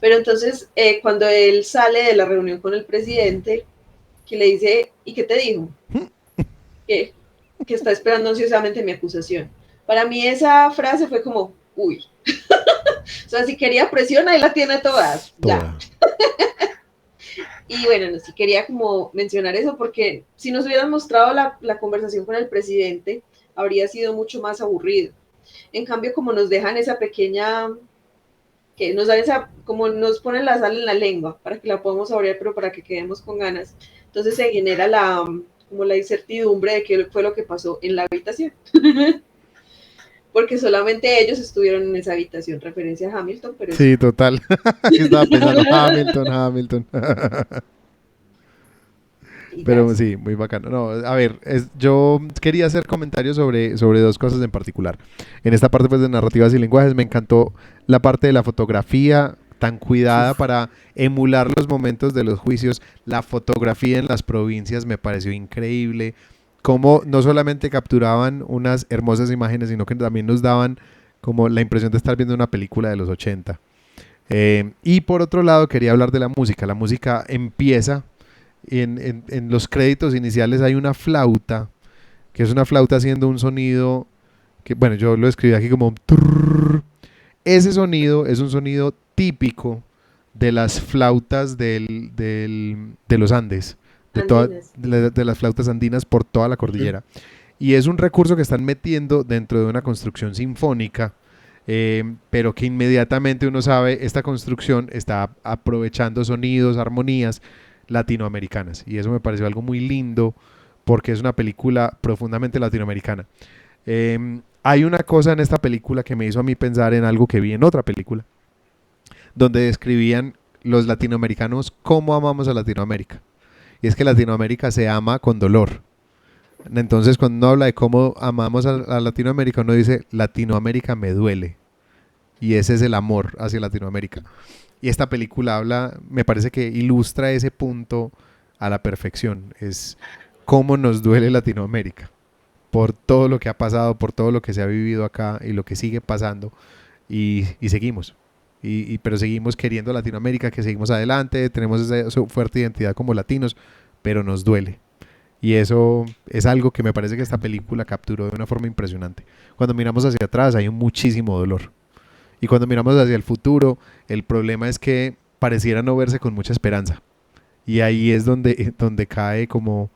Pero entonces cuando él sale de la reunión con el presidente, que le dice, ¿y qué te dijo? Que está esperando ansiosamente mi acusación. Para mí esa frase fue como, uy. O sea, si quería presión, ahí la tiene todas. Ya. Y bueno, sí quería como mencionar eso porque si nos hubieran mostrado la conversación con el presidente, habría sido mucho más aburrido. En cambio, como nos dejan esa pequeña, que nos dan como nos ponen la sal en la lengua para que la podamos saborear, pero para que quedemos con ganas. Entonces se genera como la incertidumbre de qué fue lo que pasó en la habitación. Porque solamente ellos estuvieron en esa habitación, referencia a Hamilton, pero... Sí, total. Estaba pensando Hamilton. Pero sí, muy bacano. No, a ver, yo quería hacer comentarios sobre dos cosas en particular. En esta parte pues, de narrativas y lenguajes me encantó la parte de la fotografía tan cuidada para emular los momentos de los juicios. La fotografía en las provincias me pareció increíble. Cómo no solamente capturaban unas hermosas imágenes, sino que también nos daban como la impresión de estar viendo una película de los 80. Y por otro lado quería hablar de la música. La música empieza... En los créditos iniciales hay una flauta, que es una flauta haciendo un sonido que, bueno, yo lo escribí aquí como trrr. Ese sonido es un sonido típico de las flautas de los Andes, de las flautas andinas por toda la cordillera. Y es un recurso que están metiendo dentro de una construcción sinfónica, pero que inmediatamente uno sabe, esta construcción está aprovechando sonidos, armonías latinoamericanas, y eso me pareció algo muy lindo porque es una película profundamente latinoamericana. Hay una cosa en esta película que me hizo a mí pensar en algo que vi en otra película donde describían los latinoamericanos cómo amamos a Latinoamérica, y es que Latinoamérica se ama con dolor. Entonces cuando uno habla de cómo amamos a Latinoamérica, uno dice Latinoamérica me duele, y ese es el amor hacia Latinoamérica. Y esta película me parece que ilustra ese punto a la perfección. Es cómo nos duele Latinoamérica por todo lo que ha pasado, por todo lo que se ha vivido acá y lo que sigue pasando. Y seguimos. Pero seguimos queriendo Latinoamérica, que seguimos adelante, tenemos esa fuerte identidad como latinos, pero nos duele. Y eso es algo que me parece que esta película capturó de una forma impresionante. Cuando miramos hacia atrás hay muchísimo dolor. Y cuando miramos hacia el futuro, el problema es que pareciera no verse con mucha esperanza. Y ahí es donde cae como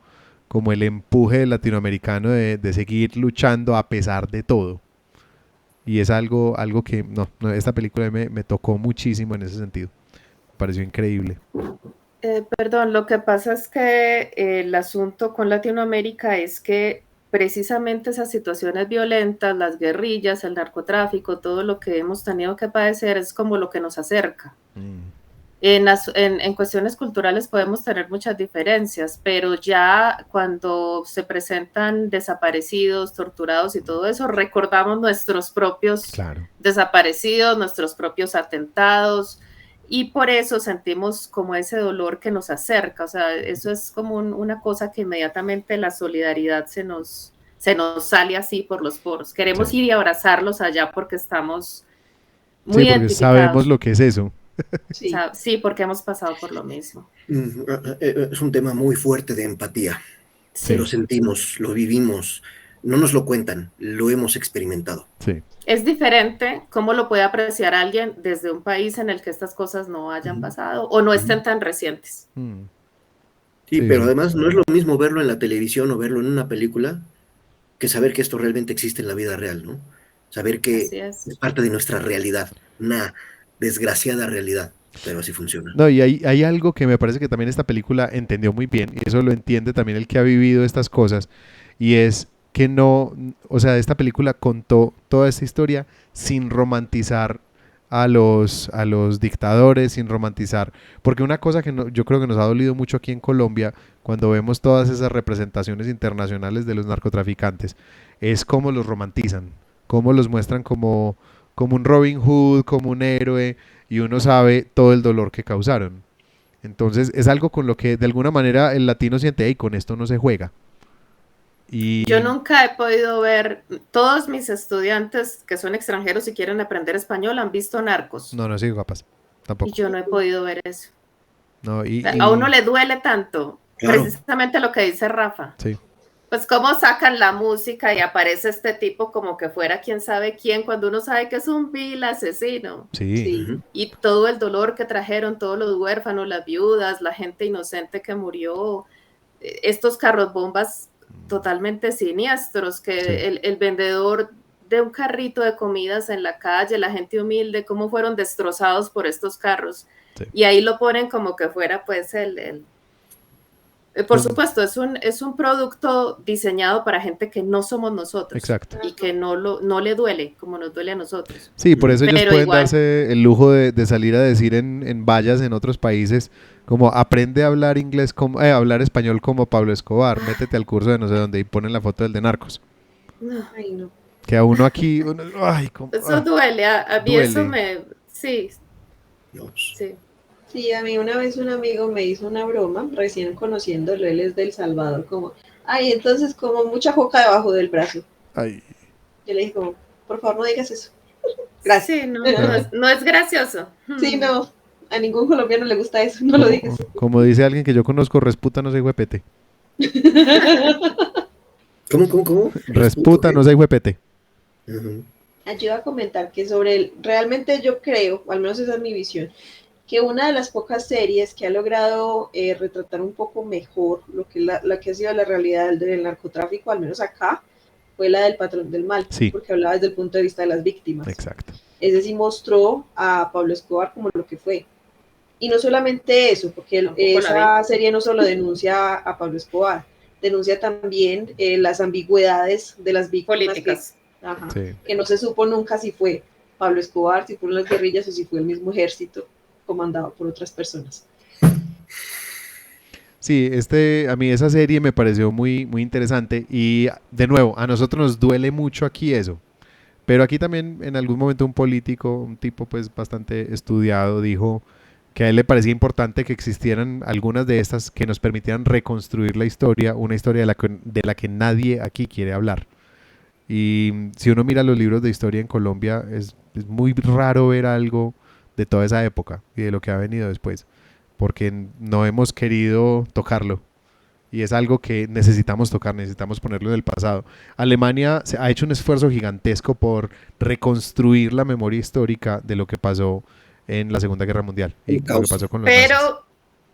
como el empuje latinoamericano de seguir luchando a pesar de todo. Y es algo que, esta película me tocó muchísimo en ese sentido. Me pareció increíble. Perdón, lo que pasa es que el asunto con Latinoamérica es que precisamente esas situaciones violentas, las guerrillas, el narcotráfico, todo lo que hemos tenido que padecer es como lo que nos acerca. En cuestiones culturales podemos tener muchas diferencias, pero ya cuando se presentan desaparecidos, torturados y todo eso, recordamos nuestros propios desaparecidos, nuestros propios atentados, y por eso sentimos como ese dolor que nos acerca. O sea, eso es como una cosa que inmediatamente la solidaridad se nos sale así por los poros. Queremos ir y abrazarlos allá porque estamos muy identificados. Sabemos lo que es eso. Sí, porque hemos pasado por lo mismo. Es un tema muy fuerte de empatía. Sí. Lo sentimos, lo vivimos, no nos lo cuentan, lo hemos experimentado. Sí. Es diferente cómo lo puede apreciar alguien desde un país en el que estas cosas no hayan pasado o no estén tan recientes. Sí, pero además no es lo mismo verlo en la televisión o verlo en una película que saber que esto realmente existe en la vida real, ¿no? Saber que es parte de nuestra realidad, una desgraciada realidad, pero así funciona. No, y hay algo que me parece que también esta película entendió muy bien, y eso lo entiende también el que ha vivido estas cosas, y es que esta película contó toda esta historia sin romantizar a los dictadores, sin romantizar, porque una cosa que yo creo que nos ha dolido mucho aquí en Colombia, cuando vemos todas esas representaciones internacionales de los narcotraficantes, es cómo los romantizan, cómo los muestran como un Robin Hood, como un héroe, y uno sabe todo el dolor que causaron. Entonces es algo con lo que de alguna manera el latino siente, hey, con esto no se juega. Y yo nunca he podido ver, todos mis estudiantes que son extranjeros y quieren aprender español han visto Narcos. No soy capaz, tampoco. Y yo no he podido ver eso. No, a uno le duele tanto, precisamente lo que dice Rafa. Sí. Pues cómo sacan la música y aparece este tipo como que fuera quién sabe quién, cuando uno sabe que es un vil asesino. Sí. Y todo el dolor que trajeron, todos los huérfanos, las viudas, la gente inocente que murió, estos carros bombas totalmente siniestros, que el vendedor de un carrito de comidas en la calle, la gente humilde, cómo fueron destrozados por estos carros. Y ahí lo ponen como que fuera pues por supuesto, es un producto diseñado para gente que no somos nosotros. Exacto. Y que no le duele como nos duele a nosotros. Sí, por eso ellos pueden darse el lujo de salir a decir en vallas en otros países como aprende a hablar hablar español como Pablo Escobar, métete al curso de no sé dónde y ponen la foto del de Narcos. Ay, no. Que a uno aquí, eso duele, a mí duele. Eso sí. Sí. Sí, a mí una vez un amigo me hizo una broma, recién conociéndolo, él es de El Salvador, como, entonces como mucha coca debajo del brazo. Ay. Yo le dije como, por favor no digas eso. Gracias. Sí, no es gracioso. Sí, no, a ningún colombiano le gusta eso, no lo digas. Como dice alguien que yo conozco, resputa no se huepete. ¿Cómo? Resputa no se huepete. Yo iba a comentar que realmente yo creo, o al menos esa es mi visión, que una de las pocas series que ha logrado retratar un poco mejor lo que ha sido la realidad del narcotráfico, al menos acá, fue la del Patrón del Mal, porque hablaba desde el punto de vista de las víctimas. Exacto. Es decir, mostró a Pablo Escobar como lo que fue. Y no solamente eso, porque esa serie no solo denuncia a Pablo Escobar, denuncia también las ambigüedades de las víctimas políticas. Que no se supo nunca si fue Pablo Escobar, si fueron las guerrillas o si fue el mismo ejército comandado por otras personas. Sí, a mí esa serie me pareció muy, muy interesante y de nuevo, a nosotros nos duele mucho aquí eso, pero aquí también en algún momento un político, un tipo pues bastante estudiado, dijo que a él le parecía importante que existieran algunas de estas que nos permitieran reconstruir la historia, una historia de la que nadie aquí quiere hablar. Y si uno mira los libros de historia en Colombia, es muy raro ver algo de toda esa época y de lo que ha venido después, porque no hemos querido tocarlo y es algo que necesitamos tocar, necesitamos ponerlo en el pasado. Alemania ha hecho un esfuerzo gigantesco por reconstruir la memoria histórica de lo que pasó en la Segunda Guerra Mundial y lo que pasó con los nazis.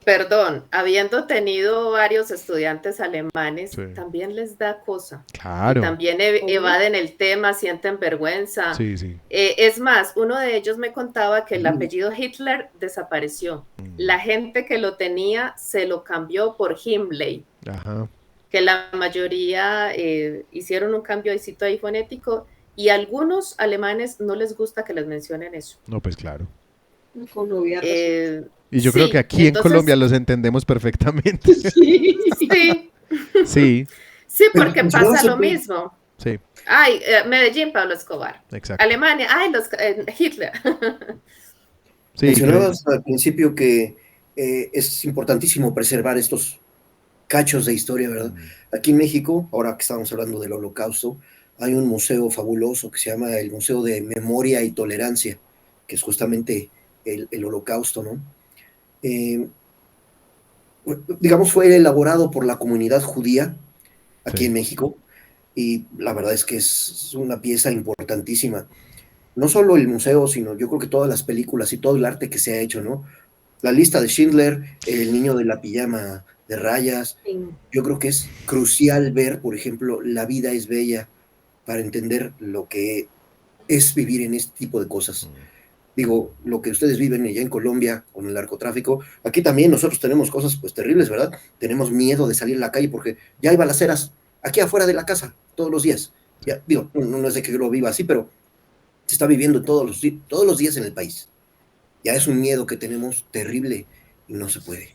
perdón, habiendo tenido varios estudiantes alemanes, Sí. también les da cosa. Y Claro. también evaden el tema, sienten vergüenza. Sí, sí. Es más, uno de ellos me contaba que el Mm. apellido Hitler desapareció. La gente que lo tenía se lo cambió por Himmler, Ajá. que la mayoría hicieron un cambiocito ahí fonético y a algunos alemanes no les gusta que les mencionen eso. No, pues claro. Con obvia razón. Y yo creo que Sí, aquí en entonces, Colombia los entendemos perfectamente. Sí. sí, Sí, sí, Pero porque mencionabas pasa lo el- mismo. sí, Ay, Medellín, Pablo Escobar. exacto. Alemania, ay, Hitler. Sí, Mencionabas al principio que es importantísimo preservar estos cachos de historia, ¿verdad? Aquí en México, ahora que estamos hablando del Holocausto, hay un museo fabuloso que se llama el Museo de Memoria y Tolerancia, que es justamente el Holocausto, ¿no? Eh, digamos, fue elaborado por la comunidad judía aquí en sí, México y la verdad es que es una pieza importantísima. No solo el museo, sino yo creo que todas las películas y todo el arte que se ha hecho, ¿no? La lista de Schindler, El niño de la pijama de rayas, yo creo que es crucial ver, por ejemplo, La vida es bella para entender lo que es vivir en este tipo de cosas. Digo, lo que ustedes viven allá en Colombia con el narcotráfico, aquí también nosotros tenemos cosas pues terribles, ¿verdad? Tenemos miedo de salir a la calle porque ya hay balaceras aquí afuera de la casa todos los días. Ya, digo, no es de que yo lo viva así, pero se está viviendo todos los días en el país. Ya es un miedo que tenemos terrible y no se puede.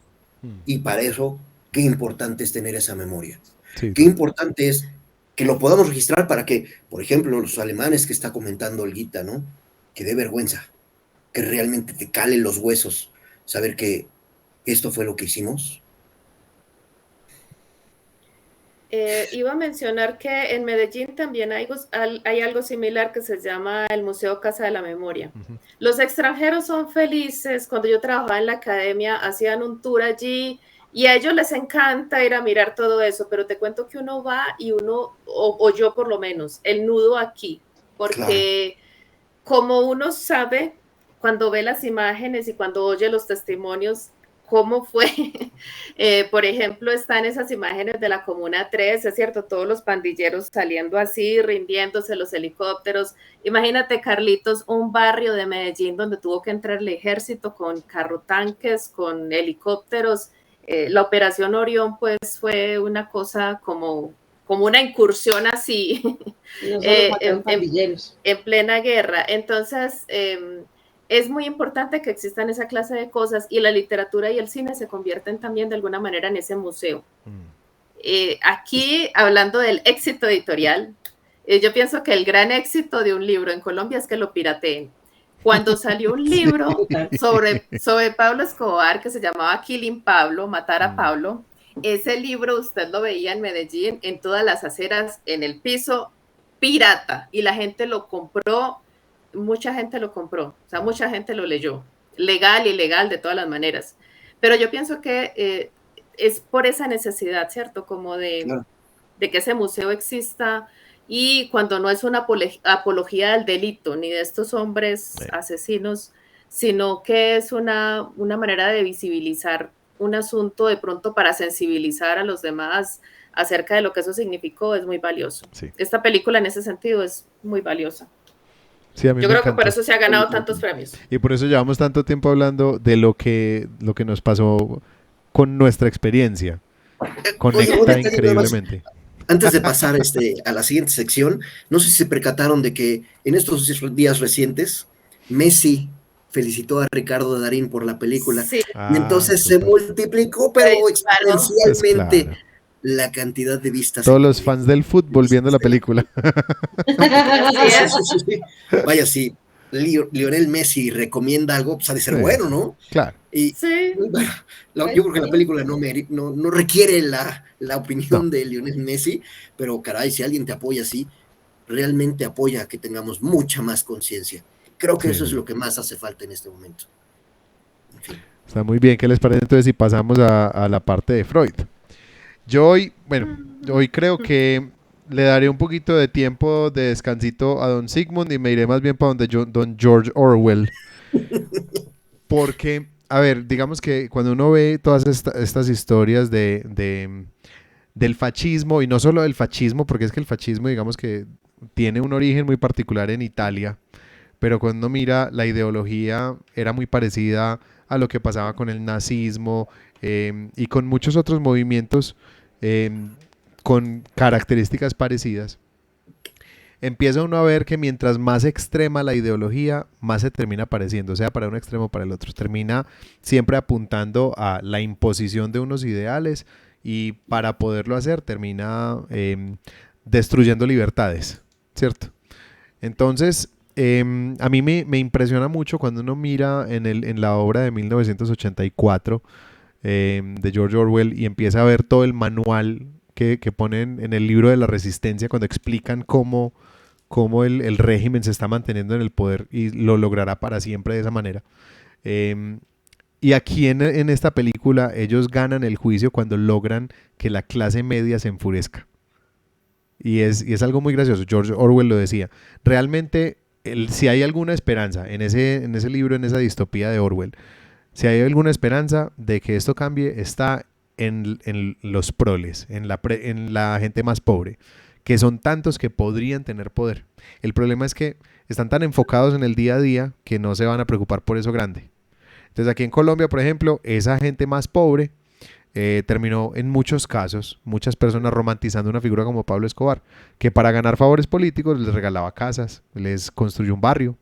Y para eso, qué importante es tener esa memoria. sí, Qué importante es que lo podamos registrar para que, por ejemplo, los alemanes que está comentando Olguita, ¿no? Que dé vergüenza, que realmente te calen los huesos, saber que esto fue lo que hicimos. Iba a mencionar que en Medellín también hay algo similar que se llama el Museo Casa de la Memoria. Los extranjeros son felices. Cuando yo trabajaba en la academia, hacían un tour allí y a ellos les encanta ir a mirar todo eso, pero te cuento que uno va y uno, o yo por lo menos, el nudo aquí, Claro. porque como uno sabe cuando ve las imágenes y cuando oye los testimonios, cómo fue. Por ejemplo, están esas imágenes de la Comuna 3, es cierto, todos los pandilleros saliendo así, rindiéndose los helicópteros. Imagínate, Carlitos, un barrio de Medellín donde tuvo que entrar el ejército con carro tanques, con helicópteros. La operación Orión, pues, fue una cosa como una incursión así. No solo faltan pandilleros. En plena guerra. Entonces, es muy importante que existan esa clase de cosas y la literatura y el cine se convierten también de alguna manera en ese museo. Aquí, hablando del éxito editorial, yo pienso que el gran éxito de un libro en Colombia es que lo pirateen. Cuando salió un libro sobre Pablo Escobar que se llamaba Killing Pablo, Matar a Pablo, ese libro usted lo veía en Medellín, en todas las aceras, en el piso, pirata, y la gente lo compró, mucha gente lo compró, o sea, mucha gente lo leyó, legal, ilegal, de todas las maneras. Pero yo pienso que es por esa necesidad, ¿cierto? Como Claro. de que ese museo exista y cuando no es una apología del delito ni de estos hombres asesinos, sino que es una manera de visibilizar un asunto de pronto para sensibilizar a los demás acerca de lo que eso significó, es muy valioso. sí. Esta película en ese sentido es muy valiosa. Sí, a mí Yo me creo que encanta. por eso se ha ganado tantos premios. Y por eso llevamos tanto tiempo hablando de lo que nos pasó con nuestra experiencia. Oye, Conecta un detalle nada más. increíblemente. Antes de pasar a la siguiente sección, no sé si se percataron de que en estos días recientes, Messi felicitó a Ricardo Darín por la película Sí, y entonces se Súper. multiplicó, pero claro. Pues exponencialmente, claro. la cantidad de vistas. Todos los fans del fútbol viendo la película. Así es. Sí. Vaya, si Lionel Messi recomienda algo, pues ha de ser bueno, ¿no? Claro. Y Sí. bueno, yo creo que la película no requiere la opinión de Lionel Messi, pero caray, si alguien te apoya así, realmente apoya a que tengamos mucha más conciencia. Creo que eso es lo que más hace falta en este momento. En fin. Está muy bien. ¿Qué les parece entonces si pasamos a la parte de Freud? Yo hoy creo que le daré un poquito de tiempo de descansito a don Sigmund y me iré más bien para donde don George Orwell. Porque a ver, digamos que cuando uno ve todas estas historias del fascismo, y no solo del fascismo, porque es que el fascismo, digamos que tiene un origen muy particular en Italia, pero cuando uno mira la ideología era muy parecida a lo que pasaba con el nazismo y con muchos otros movimientos eh, con características parecidas. Empieza uno a ver que mientras más extrema la ideología, más se termina pareciendo, sea para un extremo o para el otro. Termina siempre apuntando a la imposición de unos ideales y para poderlo hacer termina destruyendo libertades, ¿cierto? Entonces, a mí me impresiona mucho cuando uno mira en la obra de 1984 de George Orwell y empieza a ver todo el manual que ponen en el libro de la Resistencia cuando explican cómo el régimen se está manteniendo en el poder y lo logrará para siempre de esa manera. Eh, y aquí en esta película ellos ganan el juicio cuando logran que la clase media se enfurezca. Y es algo muy gracioso. George Orwell lo decía. Realmente, si hay alguna esperanza en ese libro, en esa distopía de Orwell, si hay alguna esperanza de que esto cambie, está en los proles, en la gente más pobre, que son tantos que podrían tener poder. El problema es que están tan enfocados en el día a día que no se van a preocupar por eso grande. Entonces aquí en Colombia, por ejemplo, esa gente más pobre terminó en muchos casos, muchas personas romantizando una figura como Pablo Escobar, que para ganar favores políticos les regalaba casas, les construyó un barrio,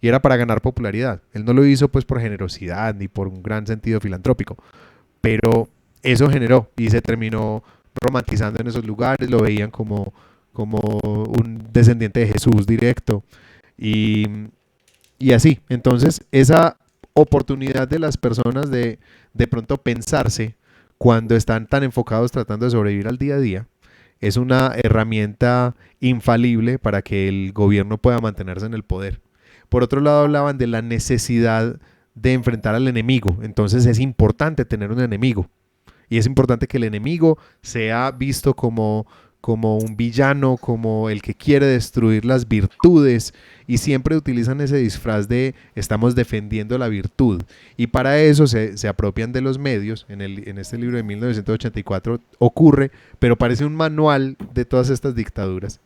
y era para ganar popularidad. Él no lo hizo pues por generosidad ni por un gran sentido filantrópico, pero eso generó y se terminó romantizando en esos lugares, lo veían como un descendiente de Jesús directo y, y así. Entonces esa oportunidad de las personas de pronto pensarse cuando están tan enfocados tratando de sobrevivir al día a día es una herramienta infalible para que el gobierno pueda mantenerse en el poder. Por otro lado, hablaban de la necesidad de enfrentar al enemigo. Entonces es importante tener un enemigo. Y es importante que el enemigo sea visto como un villano, como el que quiere destruir las virtudes. Y siempre utilizan ese disfraz de estamos defendiendo la virtud. Y para eso se apropian de los medios. En este libro de 1984 ocurre, pero parece un manual de todas estas dictaduras.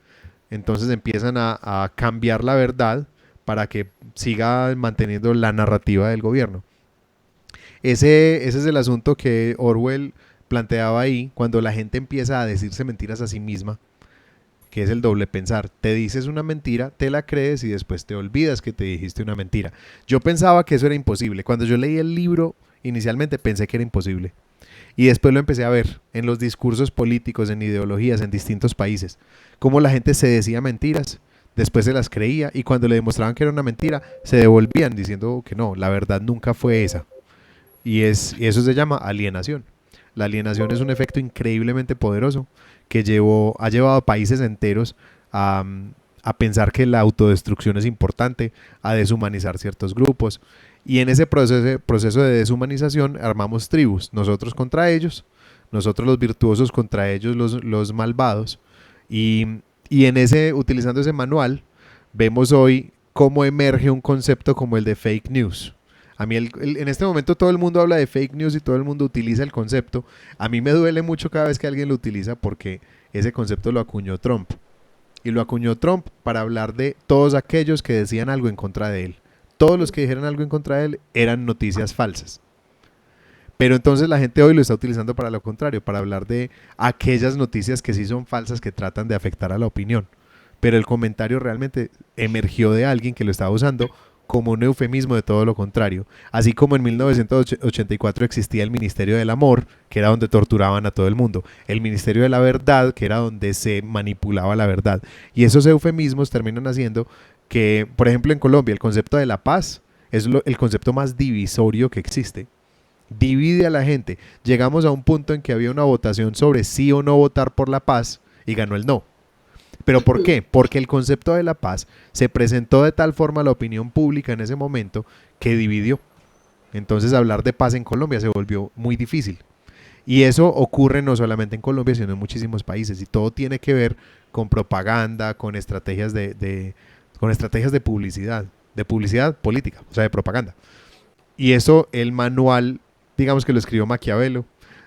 Entonces empiezan a cambiar la verdad para que siga manteniendo la narrativa del gobierno. Ese es el asunto que Orwell planteaba ahí cuando la gente empieza a decirse mentiras a sí misma, que es el doble pensar. Te dices una mentira, te la crees y después te olvidas que te dijiste una mentira. Yo pensaba que eso era imposible. Cuando yo leí el libro, inicialmente pensé que era imposible. Y después lo empecé a ver en los discursos políticos, en ideologías, en distintos países. Cómo la gente se decía mentiras, después se las creía y cuando le demostraban que era una mentira, se devolvían diciendo que no, la verdad nunca fue esa. Y eso se llama alienación. La alienación es un efecto increíblemente poderoso que ha llevado a países enteros a pensar que la autodestrucción es importante, a deshumanizar ciertos grupos. Y en ese proceso de deshumanización armamos tribus, nosotros contra ellos, nosotros los virtuosos contra ellos los malvados. Utilizando ese manual, vemos hoy cómo emerge un concepto como el de fake news. A mí en este momento todo el mundo habla de fake news y todo el mundo utiliza el concepto. A mí me duele mucho cada vez que alguien lo utiliza porque ese concepto lo acuñó Trump. Y lo acuñó Trump para hablar de todos aquellos que decían algo en contra de él. Todos los que dijeran algo en contra de él eran noticias falsas. Pero entonces la gente hoy lo está utilizando para lo contrario, para hablar de aquellas noticias que sí son falsas, que tratan de afectar a la opinión. Pero el comentario realmente emergió de alguien que lo estaba usando como un eufemismo de todo lo contrario. Así como en 1984 existía el Ministerio del Amor, que era donde torturaban a todo el mundo. El Ministerio de la Verdad, que era donde se manipulaba la verdad. Y esos eufemismos terminan haciendo que, por ejemplo, en Colombia, el concepto de la paz es el concepto más divisorio que existe. Divide a la gente. Llegamos a un punto en que había una votación sobre sí o no votar por la paz y ganó el no. ¿Pero por qué? Porque el concepto de la paz se presentó de tal forma a la opinión pública en ese momento que dividió. Entonces hablar de paz en Colombia se volvió muy difícil. Y eso ocurre no solamente en Colombia, sino en muchísimos países. Y todo tiene que ver con propaganda, con estrategias de publicidad política, o sea, de propaganda. Y eso, el manual, digamos que lo escribió Maquiavelo.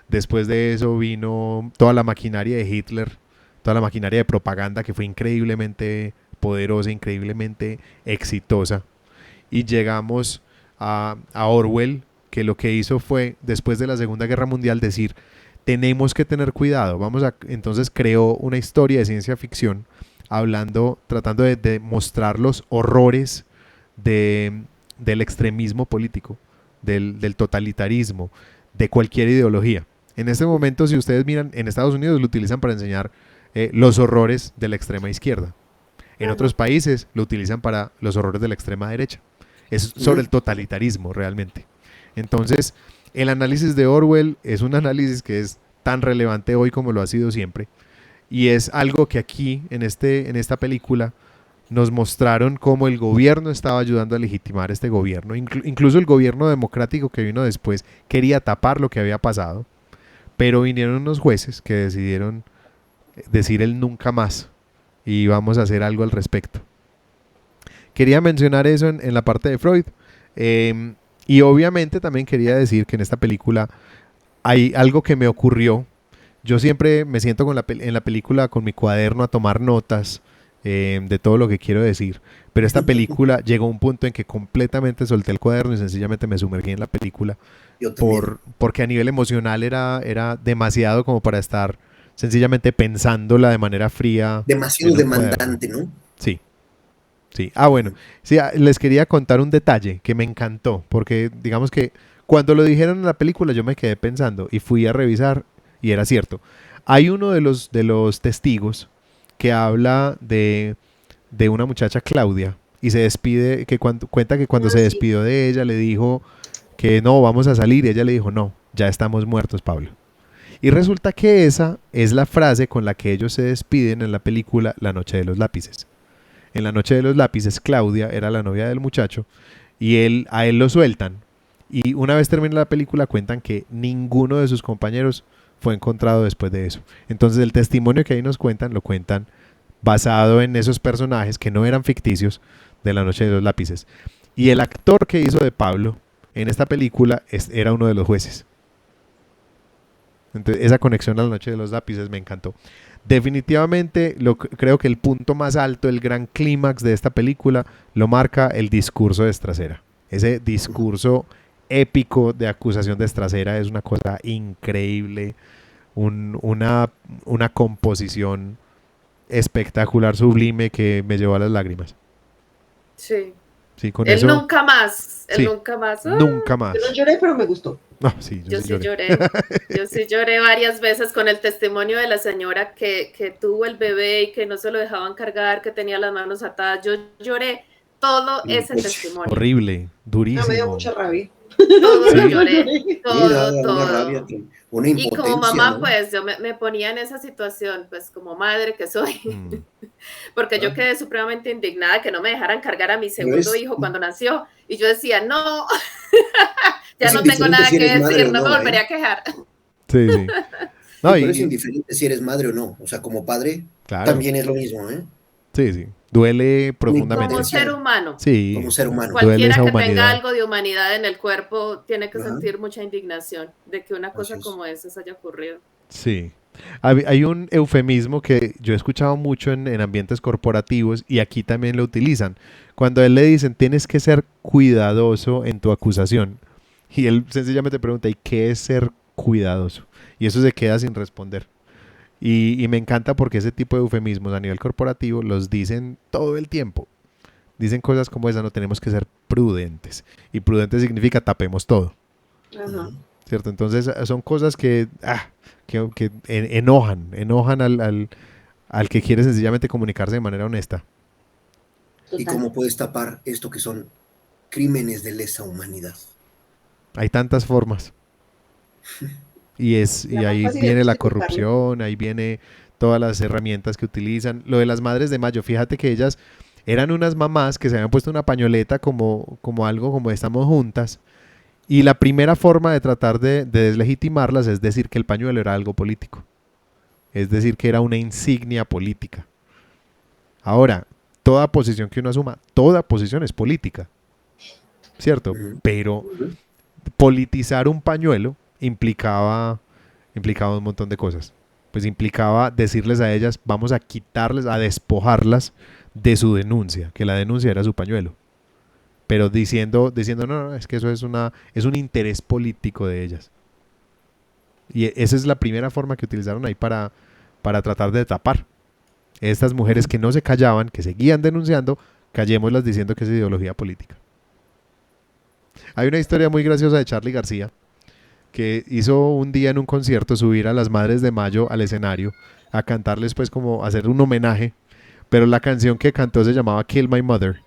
Después de eso vino toda la maquinaria de Hitler, toda la maquinaria de propaganda que fue increíblemente poderosa, increíblemente exitosa. Y llegamos a Orwell, que lo que hizo fue, después de la Segunda Guerra Mundial, decir, tenemos que tener cuidado. Entonces creó una historia de ciencia ficción, tratando de mostrar los horrores del extremismo político, del totalitarismo, de cualquier ideología. En este momento, si ustedes miran, en Estados Unidos lo utilizan para enseñar los horrores de la extrema izquierda. En otros países lo utilizan para los horrores de la extrema derecha. Es sobre el totalitarismo realmente. Entonces, el análisis de Orwell es un análisis que es tan relevante hoy como lo ha sido siempre. Y es algo que aquí, en esta película, nos mostraron cómo el gobierno estaba ayudando a legitimar este gobierno. Incluso el gobierno democrático que vino después quería tapar lo que había pasado. Pero vinieron unos jueces que decidieron decir el nunca más y vamos a hacer algo al respecto. Quería mencionar eso en la parte de Freud. Y obviamente también quería decir que en esta película hay algo que me ocurrió. Yo siempre me siento en la película con mi cuaderno a tomar notas de todo lo que quiero decir. Pero esta película llegó a un punto en que completamente solté el cuaderno y sencillamente me sumergí en la película. Porque a nivel emocional era demasiado como para estar sencillamente pensándola de manera fría. Demasiado demandante, ¿no? Sí. Sí. Ah, bueno. Sí, les quería contar un detalle que me encantó, porque digamos que cuando lo dijeron en la película yo me quedé pensando y fui a revisar y era cierto. Hay uno de los testigos que habla de una muchacha, Claudia, y se despide, cuenta que cuando se despidió de ella le dijo que no, vamos a salir, y ella le dijo, no, ya estamos muertos, Pablo. Y resulta que esa es la frase con la que ellos se despiden en la película La Noche de los Lápices. En La Noche de los Lápices, Claudia era la novia del muchacho y a él lo sueltan. Y una vez termina la película cuentan que ninguno de sus compañeros fue encontrado después de eso. Entonces el testimonio que ahí nos cuentan, lo cuentan basado en esos personajes que no eran ficticios de La Noche de los Lápices. Y el actor que hizo de Pablo en esta película era uno de los jueces. Entonces esa conexión a La Noche de los Lápices me encantó. Definitivamente creo que el punto más alto, el gran clímax de esta película lo marca el discurso de Estracera. Ese discurso épico de acusación de Estracera es una cosa increíble, una composición espectacular, sublime, que me llevó a las lágrimas. Sí. Sí, con Él eso, nunca más, sí, nunca más. nunca más. Yo no lloré, pero me gustó. No, sí, Yo sí lloré. Yo sí lloré varias veces con el testimonio de la señora que tuvo el bebé y que no se lo dejaban cargar, que tenía las manos atadas. Yo lloré todo ese testimonio. Horrible, durísimo. No, me dio mucha rabia. Todo Sí. lo lloré, todo, Una todo. rabia, una Y impotencia, como mamá, ¿no? pues yo me ponía en esa situación, pues como madre que soy, porque yo quedé supremamente indignada que no me dejaran cargar a mi segundo hijo cuando nació. Y yo decía, no, ya es no tengo nada si que eres madre decir, o no no, me volvería a quejar. Sí, sí. No, pero es indiferente si eres madre o no. O sea, como padre, claro, también es lo mismo, ¿eh? sí, sí. Duele profundamente. Como ser humano. Sí, como ser humano. duele Cualquiera esa que tenga humanidad. algo de humanidad en el cuerpo tiene que Ajá. sentir mucha indignación de que una cosa Así es. como esa se haya ocurrido. Sí. Hay un eufemismo que yo he escuchado mucho en ambientes corporativos y aquí también lo utilizan. Cuando a él le dicen, tienes que ser cuidadoso en tu acusación. Y él sencillamente pregunta, ¿y qué es ser cuidadoso? Y eso se queda sin responder. Y me encanta porque ese tipo de eufemismos a nivel corporativo los dicen todo el tiempo. Dicen cosas como esa, no, tenemos que ser prudentes. Y prudente significa tapemos todo. Ajá. ¿Cierto? Entonces son cosas que enojan al que quiere sencillamente comunicarse de manera honesta. ¿Y cómo puedes tapar esto que son crímenes de lesa humanidad? Hay tantas formas. Y ahí viene la corrupción, ahí viene todas las herramientas que utilizan. Lo de las Madres de Mayo, fíjate que ellas eran unas mamás que se habían puesto una pañoleta como algo como estamos juntas. Y la primera forma de tratar de deslegitimarlas es decir que el pañuelo era algo político. Es decir, que era una insignia política. Ahora, toda posición que uno asuma, toda posición es política. ¿cierto? Ujú. Pero politizar un pañuelo implicaba un montón de cosas. Pues implicaba decirles a ellas, vamos a quitarles, a despojarlas de su denuncia, que la denuncia era su pañuelo. Pero diciendo, no, no, es que eso es un interés político de ellas. Y esa es la primera forma que utilizaron ahí para tratar de tapar. Estas mujeres que no se callaban, que seguían denunciando, callémoslas diciendo que es ideología política. Hay una historia muy graciosa de Charly García, que hizo un día en un concierto subir a las Madres de Mayo al escenario a cantarles, pues, como hacer un homenaje, pero la canción que cantó se llamaba Kill My Mother.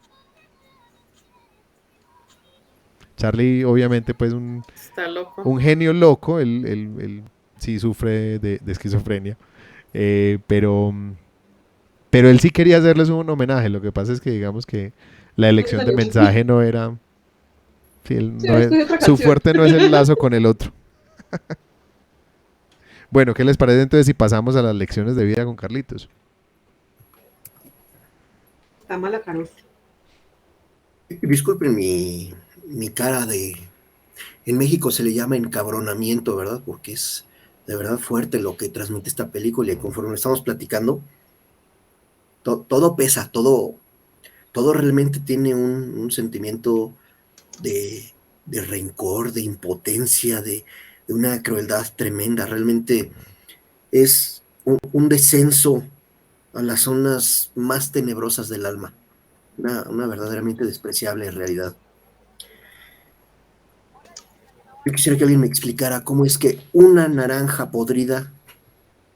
Charly, obviamente, pues Está loco. un genio loco, él sí sufre de esquizofrenia, pero él sí quería hacerles un homenaje. Lo que pasa es que digamos que la No elección de salió. mensaje no era, sí, Sí, escogí otra su canción. fuerte no es el lazo con el otro. Bueno, ¿qué les parece entonces si pasamos a las lecciones de vida con Carlitos? Está mala Carol. Disculpen mi cara de... En México se le llama encabronamiento, ¿verdad? Porque es de verdad fuerte lo que transmite esta película y conforme estamos platicando, todo pesa, todo realmente tiene un sentimiento de rencor, de impotencia, de una crueldad tremenda. Realmente es un descenso a las zonas más tenebrosas del alma. Una verdaderamente despreciable realidad. Yo quisiera que alguien me explicara cómo es que una naranja podrida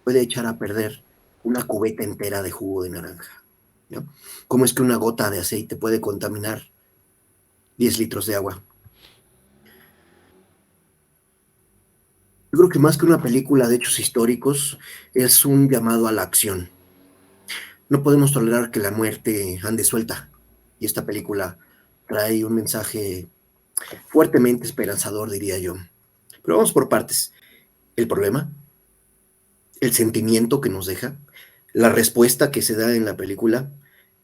puede echar a perder una cubeta entera de jugo de naranja, ¿no? ¿Cómo es que una gota de aceite puede contaminar 10 litros de agua? Yo creo que más que una película de hechos históricos, es un llamado a la acción. No podemos tolerar que la muerte ande suelta. Y esta película trae un mensaje fuertemente esperanzador, diría yo. Pero vamos por partes. El problema, el sentimiento que nos deja, la respuesta que se da en la película,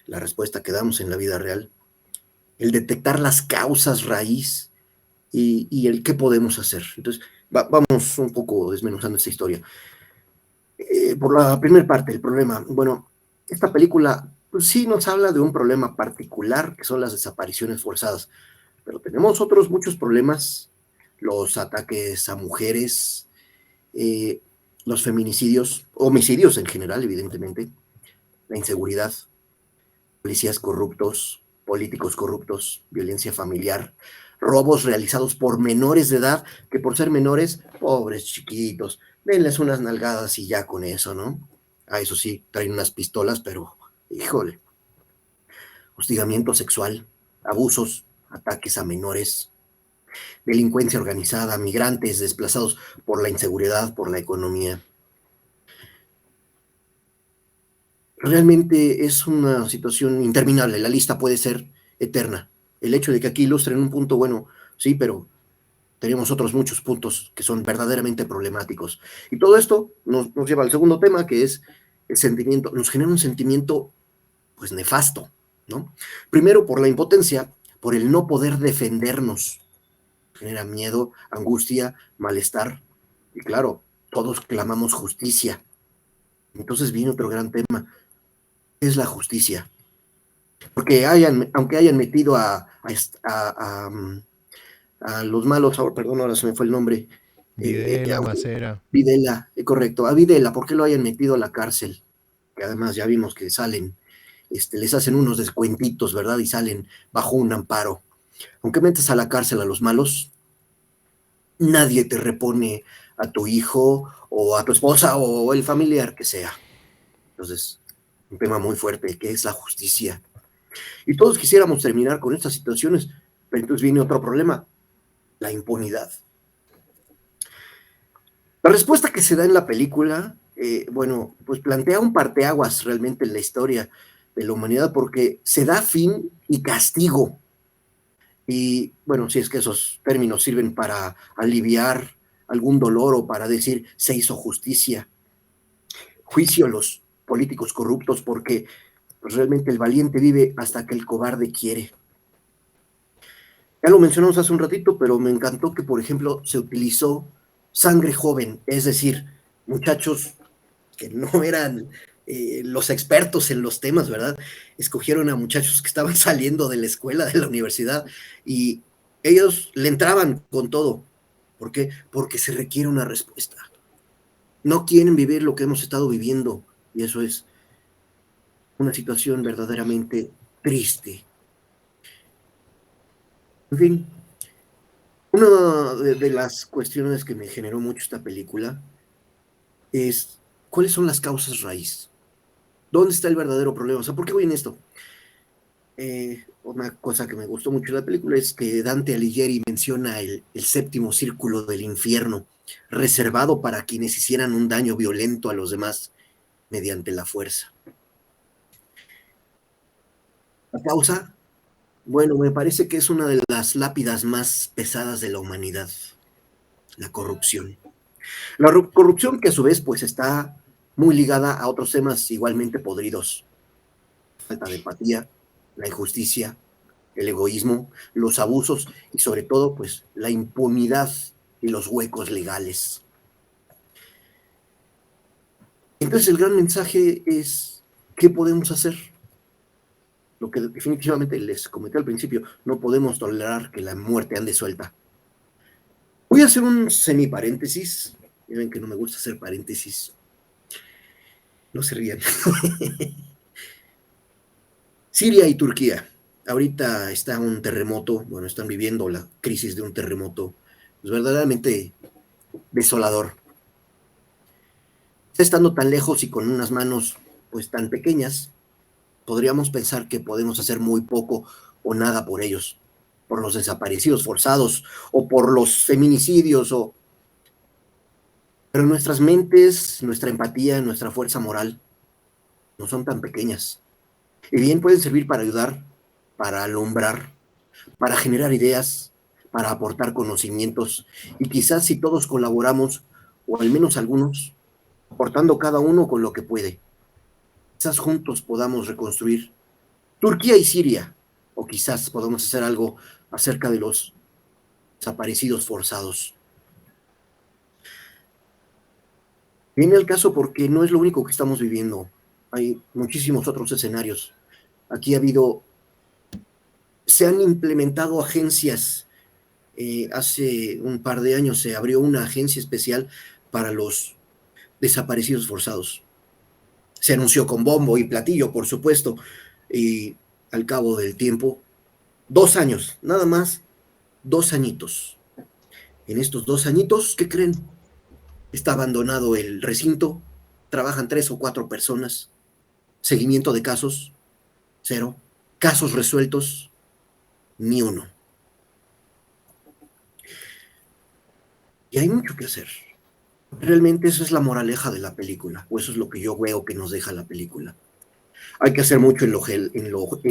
la respuesta que damos en la vida real, el detectar las causas raíz y el qué podemos hacer. Entonces, vamos un poco desmenuzando esta historia. Por la primera parte, el problema. Bueno, esta película pues, sí nos habla de un problema particular, que son las desapariciones forzadas, pero tenemos otros muchos problemas, los ataques a mujeres, eh, los feminicidios, homicidios en general, evidentemente, la inseguridad, policías corruptos, políticos corruptos, violencia familiar, robos realizados por menores de edad, que por ser menores, pobres chiquitos, denles unas nalgadas y ya con eso, ¿no? Ah, eso sí, traen unas pistolas, pero, híjole, hostigamiento sexual, abusos, ataques a menores, delincuencia organizada, migrantes desplazados por la inseguridad, por la economía. Realmente es una situación interminable, la lista puede ser eterna. El hecho de que aquí ilustren un punto, bueno, sí, pero tenemos otros muchos puntos que son verdaderamente problemáticos. Y todo esto nos lleva al segundo tema, que es el sentimiento, nos genera un sentimiento, pues, nefasto, ¿no? Primero por la impotencia, por el no poder defendernos. Genera miedo, angustia, malestar. Y claro, todos clamamos justicia. Entonces viene otro gran tema, ¿qué es la justicia? Porque aunque hayan metido a los malos, ahora, perdón, ahora se me fue el nombre, Videla, Macera. Videla, correcto, a Videla, ¿por qué lo hayan metido a la cárcel? Que además ya vimos que salen, les hacen unos descuentitos, ¿verdad? Y salen bajo un amparo. Aunque metas a la cárcel a los malos, nadie te repone a tu hijo o a tu esposa o el familiar que sea. Entonces, un tema muy fuerte, que es la justicia. Y todos quisiéramos terminar con estas situaciones, pero entonces viene otro problema, la impunidad. La respuesta que se da en la película, bueno, pues plantea un parteaguas realmente en la historia de la humanidad, porque se da fin y castigo. Y bueno, si es que esos términos sirven para aliviar algún dolor o para decir se hizo justicia. Juicio a los políticos corruptos, porque pues, realmente el valiente vive hasta que el cobarde quiere. Ya lo mencionamos hace un ratito, pero me encantó que, por ejemplo, se utilizó sangre joven, es decir, muchachos que no eran los expertos en los temas, ¿verdad? Escogieron a muchachos que estaban saliendo de la escuela, de la universidad, y ellos le entraban con todo. ¿Por qué? Porque se requiere una respuesta. No quieren vivir lo que hemos estado viviendo, y eso es una situación verdaderamente triste. En fin, una de las cuestiones que me generó mucho esta película es cuáles son las causas raíz. ¿Dónde está el verdadero problema? O sea, ¿por qué voy en esto? Una cosa que me gustó mucho de la película es que Dante Alighieri menciona el séptimo círculo del infierno, reservado para quienes hicieran un daño violento a los demás mediante la fuerza. La causa, bueno, me parece que es una de las lápidas más pesadas de la humanidad, la corrupción. La corrupción que a su vez pues está muy ligada a otros temas igualmente podridos. Falta de empatía, la injusticia, el egoísmo, los abusos y sobre todo pues la impunidad y los huecos legales. Entonces el gran mensaje es ¿qué podemos hacer? Lo que definitivamente les comenté al principio, no podemos tolerar que la muerte ande suelta. Voy a hacer un semi-paréntesis. Ya ven que no me gusta hacer paréntesis. No se rían. Siria y Turquía. Ahorita está un terremoto, bueno, están viviendo la crisis de un terremoto pues, verdaderamente desolador. Estando tan lejos y con unas manos pues tan pequeñas, podríamos pensar que podemos hacer muy poco o nada por ellos, por los desaparecidos forzados o por los feminicidios pero nuestras mentes, nuestra empatía, nuestra fuerza moral no son tan pequeñas. Y bien pueden servir para ayudar, para alumbrar, para generar ideas, para aportar conocimientos. Y quizás si todos colaboramos, o al menos algunos, aportando cada uno con lo que puede, quizás juntos podamos reconstruir Turquía y Siria, o quizás podamos hacer algo acerca de los desaparecidos forzados. Viene el caso porque no es lo único que estamos viviendo. Hay muchísimos otros escenarios. Aquí se han implementado agencias. Hace un par de años se abrió una agencia especial para los desaparecidos forzados. Se anunció con bombo y platillo, por supuesto, y al cabo del tiempo, 2 años, nada más, 2 añitos. En estos 2 añitos, ¿qué creen? Está abandonado el recinto, trabajan 3 o 4 personas, seguimiento de casos, 0, casos resueltos, ni uno. Y hay mucho que hacer. Realmente eso es la moraleja de la película, o eso es lo que yo veo que nos deja la película. Hay que hacer mucho en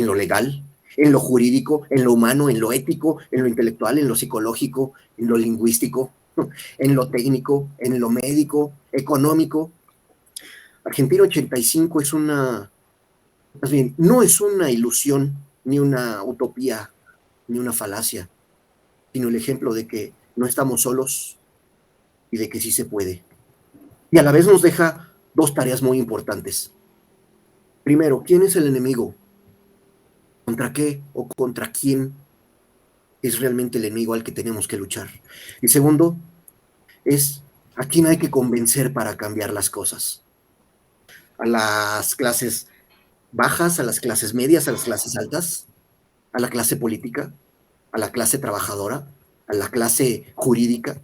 lo legal, en lo jurídico, en lo humano, en lo ético, en lo intelectual, en lo psicológico, en lo lingüístico, en lo técnico, en lo médico, económico. Argentina 85 es más bien, no es una ilusión, ni una utopía, ni una falacia, sino el ejemplo de que no estamos solos y de que sí se puede. Y a la vez nos deja 2 tareas muy importantes. Primero, ¿quién es el enemigo? ¿Contra qué o contra quién es realmente el enemigo al que tenemos que luchar? Y segundo, es a quién hay que convencer para cambiar las cosas. A las clases bajas, a las clases medias, a las clases altas, a la clase política, a la clase trabajadora, a la clase jurídica.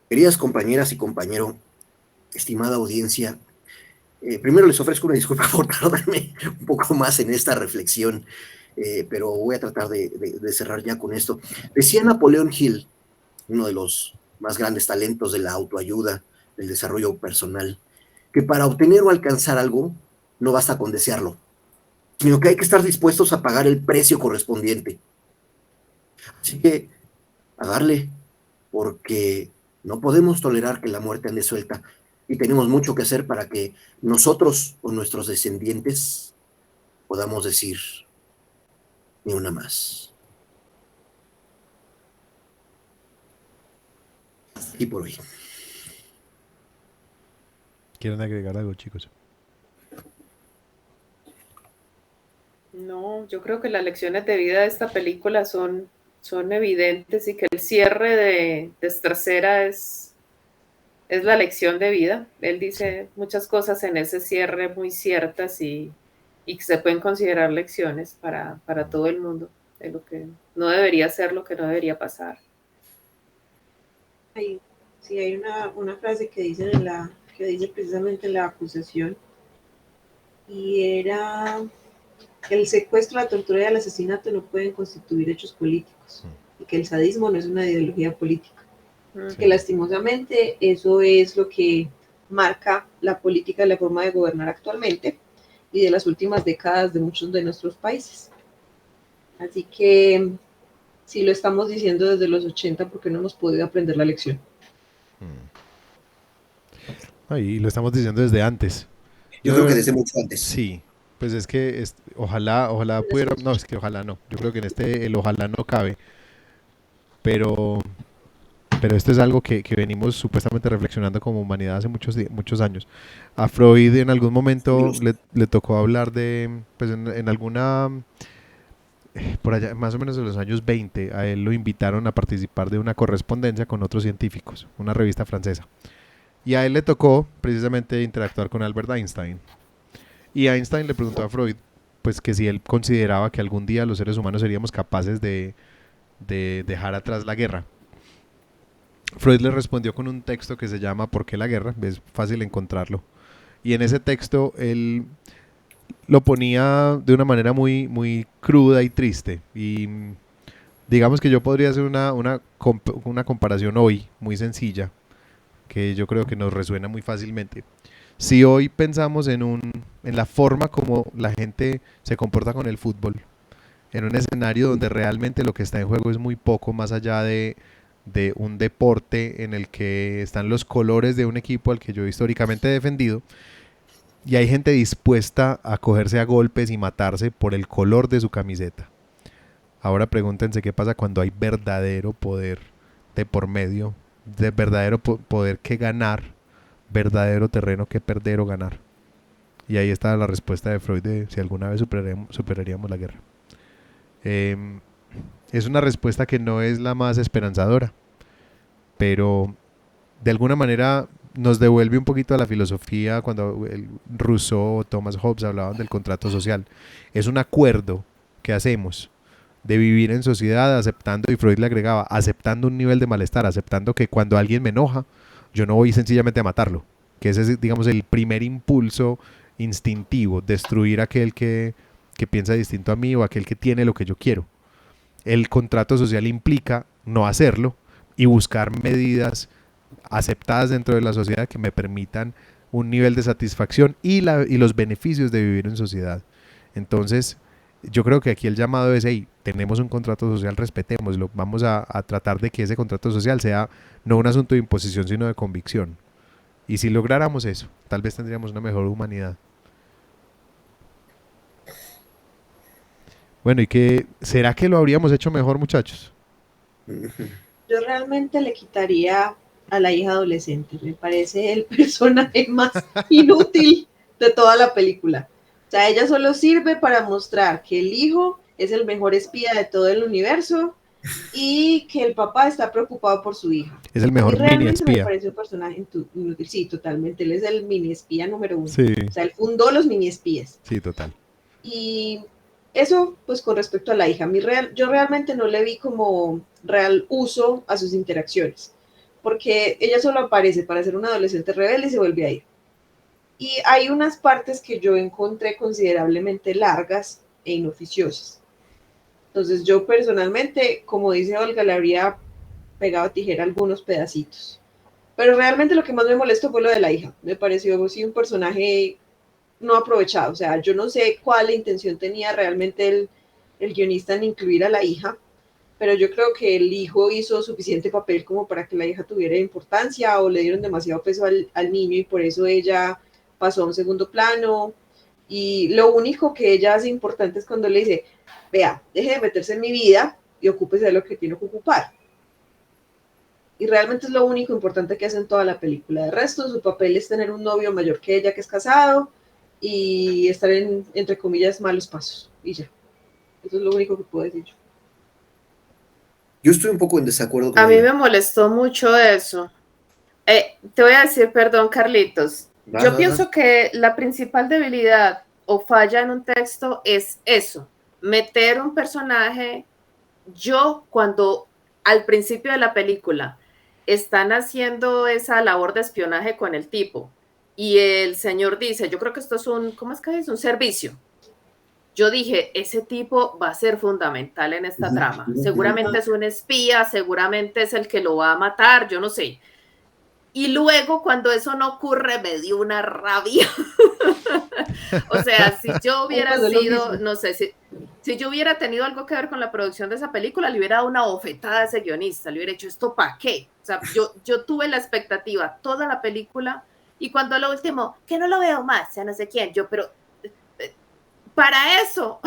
Queridas compañeras y compañero, estimada audiencia, primero les ofrezco una disculpa por tardarme un poco más en esta reflexión, pero voy a tratar de cerrar ya con esto. Decía Napoleón Hill, uno de los más grandes talentos de la autoayuda, del desarrollo personal, que para obtener o alcanzar algo no basta con desearlo, sino que hay que estar dispuestos a pagar el precio correspondiente. Así que a darle, porque no podemos tolerar que la muerte ande suelta y tenemos mucho que hacer para que nosotros o nuestros descendientes podamos decir ni una más. Y por hoy. ¿Quieren agregar algo, chicos? No, yo creo que las lecciones de vida de esta película son evidentes y que el cierre de Estracera es la lección de vida. Él dice muchas cosas en ese cierre muy ciertas y que se pueden considerar lecciones para todo el mundo de lo que no debería ser, lo que no debería pasar. Sí, hay una frase que dicen que dice precisamente en la acusación, y era: el secuestro, la tortura y el asesinato no pueden constituir hechos políticos, y que el sadismo no es una ideología política. Sí. Que lastimosamente eso es lo que marca la política y la forma de gobernar actualmente y de las últimas décadas de muchos de nuestros países. Así que si lo estamos diciendo desde los 80, ¿por qué no hemos podido aprender la lección? Y lo estamos diciendo desde antes. Yo creo que desde mucho antes. Sí, pues es que ojalá pudiera, no, es que ojalá no. Yo creo que en este el ojalá no cabe, pero esto es algo que venimos supuestamente reflexionando como humanidad hace muchos años. A Freud en algún momento le tocó hablar de, pues en alguna, por allá, más o menos en los años 20, a él lo invitaron a participar de una correspondencia con otros científicos, una revista francesa. Y a él le tocó precisamente interactuar con Albert Einstein. Y Einstein le preguntó a Freud, pues que si él consideraba que algún día los seres humanos seríamos capaces de dejar atrás la guerra. Freud le respondió con un texto que se llama ¿Por qué la guerra? Es fácil encontrarlo. Y en ese texto él lo ponía de una manera muy cruda y triste. Y digamos que yo podría hacer una comparación hoy muy sencilla, que yo creo que nos resuena muy fácilmente. Si hoy pensamos en la forma como la gente se comporta con el fútbol, en un escenario donde realmente lo que está en juego es muy poco más allá de un deporte en el que están los colores de un equipo al que yo históricamente he defendido, y hay gente dispuesta a cogerse a golpes y matarse por el color de su camiseta. Ahora pregúntense qué pasa cuando hay verdadero poder de por medio, de verdadero poder que ganar, verdadero terreno que perder o ganar. Y ahí está la respuesta de Freud de si alguna vez superaríamos la guerra. Es una respuesta que no es la más esperanzadora, pero de alguna manera nos devuelve un poquito a la filosofía cuando Rousseau o Thomas Hobbes hablaban del contrato social. Es un acuerdo que hacemos de vivir en sociedad aceptando, y Freud le agregaba, aceptando un nivel de malestar, aceptando que cuando alguien me enoja, yo no voy sencillamente a matarlo, que ese es, digamos, el primer impulso instintivo, destruir a aquel que piensa distinto a mí o aquel que tiene lo que yo quiero. El contrato social implica no hacerlo y buscar medidas aceptadas dentro de la sociedad que me permitan un nivel de satisfacción y los beneficios de vivir en sociedad. Entonces, yo creo que aquí el llamado es, hey, tenemos un contrato social, respetémoslo, vamos a tratar de que ese contrato social sea no un asunto de imposición, sino de convicción. Y si lográramos eso, tal vez tendríamos una mejor humanidad. Bueno, ¿y qué será que lo habríamos hecho mejor, muchachos? Yo realmente le quitaría a la hija adolescente. Me parece el personaje más inútil de toda la película. O sea, ella solo sirve para mostrar que el hijo es el mejor espía de todo el universo y que el papá está preocupado por su hija. Es el mejor y realmente mini espía. Me parece un personaje inútil. Sí, totalmente. Él es el mini espía número 1. Sí. O sea, él fundó los mini espías. Sí, total. Y eso, pues con respecto a la hija, yo realmente no le vi como real uso a sus interacciones, porque ella solo aparece para ser una adolescente rebelde y se vuelve a ir. Y hay unas partes que yo encontré considerablemente largas e inoficiosas. Entonces yo personalmente, como dice Olga, le habría pegado a tijera algunos pedacitos. Pero realmente lo que más me molestó fue lo de la hija. Me pareció sí un personaje no aprovechado. O sea, yo no sé cuál intención tenía realmente el guionista en incluir a la hija, pero yo creo que el hijo hizo suficiente papel como para que la hija tuviera importancia, o le dieron demasiado peso al niño y por eso ella pasó a un segundo plano. Y lo único que ella hace importante es cuando le dice, vea, deje de meterse en mi vida y ocúpese de lo que tiene que ocupar. Y realmente es lo único importante que hace en toda la película. De resto, su papel es tener un novio mayor que ella, que es casado, y estar en, entre comillas, malos pasos. Y ya. Eso es lo único que puedo decir yo. Yo estoy un poco en desacuerdo con A mí ella. me molestó mucho eso. Te voy a decir, perdón, Carlitos. Yo pienso que la principal debilidad o falla en un texto es eso, meter un personaje. Yo, cuando al principio de la película están haciendo esa labor de espionaje con el tipo y el señor dice, yo creo que esto es un, ¿cómo es que es? Un servicio. Yo dije, ese tipo va a ser fundamental en esta trama. Seguramente es un espía, seguramente es el que lo va a matar, yo no sé. Y luego, cuando eso no ocurre, me dio una rabia. O sea, si yo hubiera sido, no sé, si yo hubiera tenido algo que ver con la producción de esa película, le hubiera dado una bofetada a ese guionista, le hubiera hecho esto para qué. O sea, yo tuve la expectativa toda la película y cuando lo último, que no lo veo más, ya no sé quién, yo, pero para eso,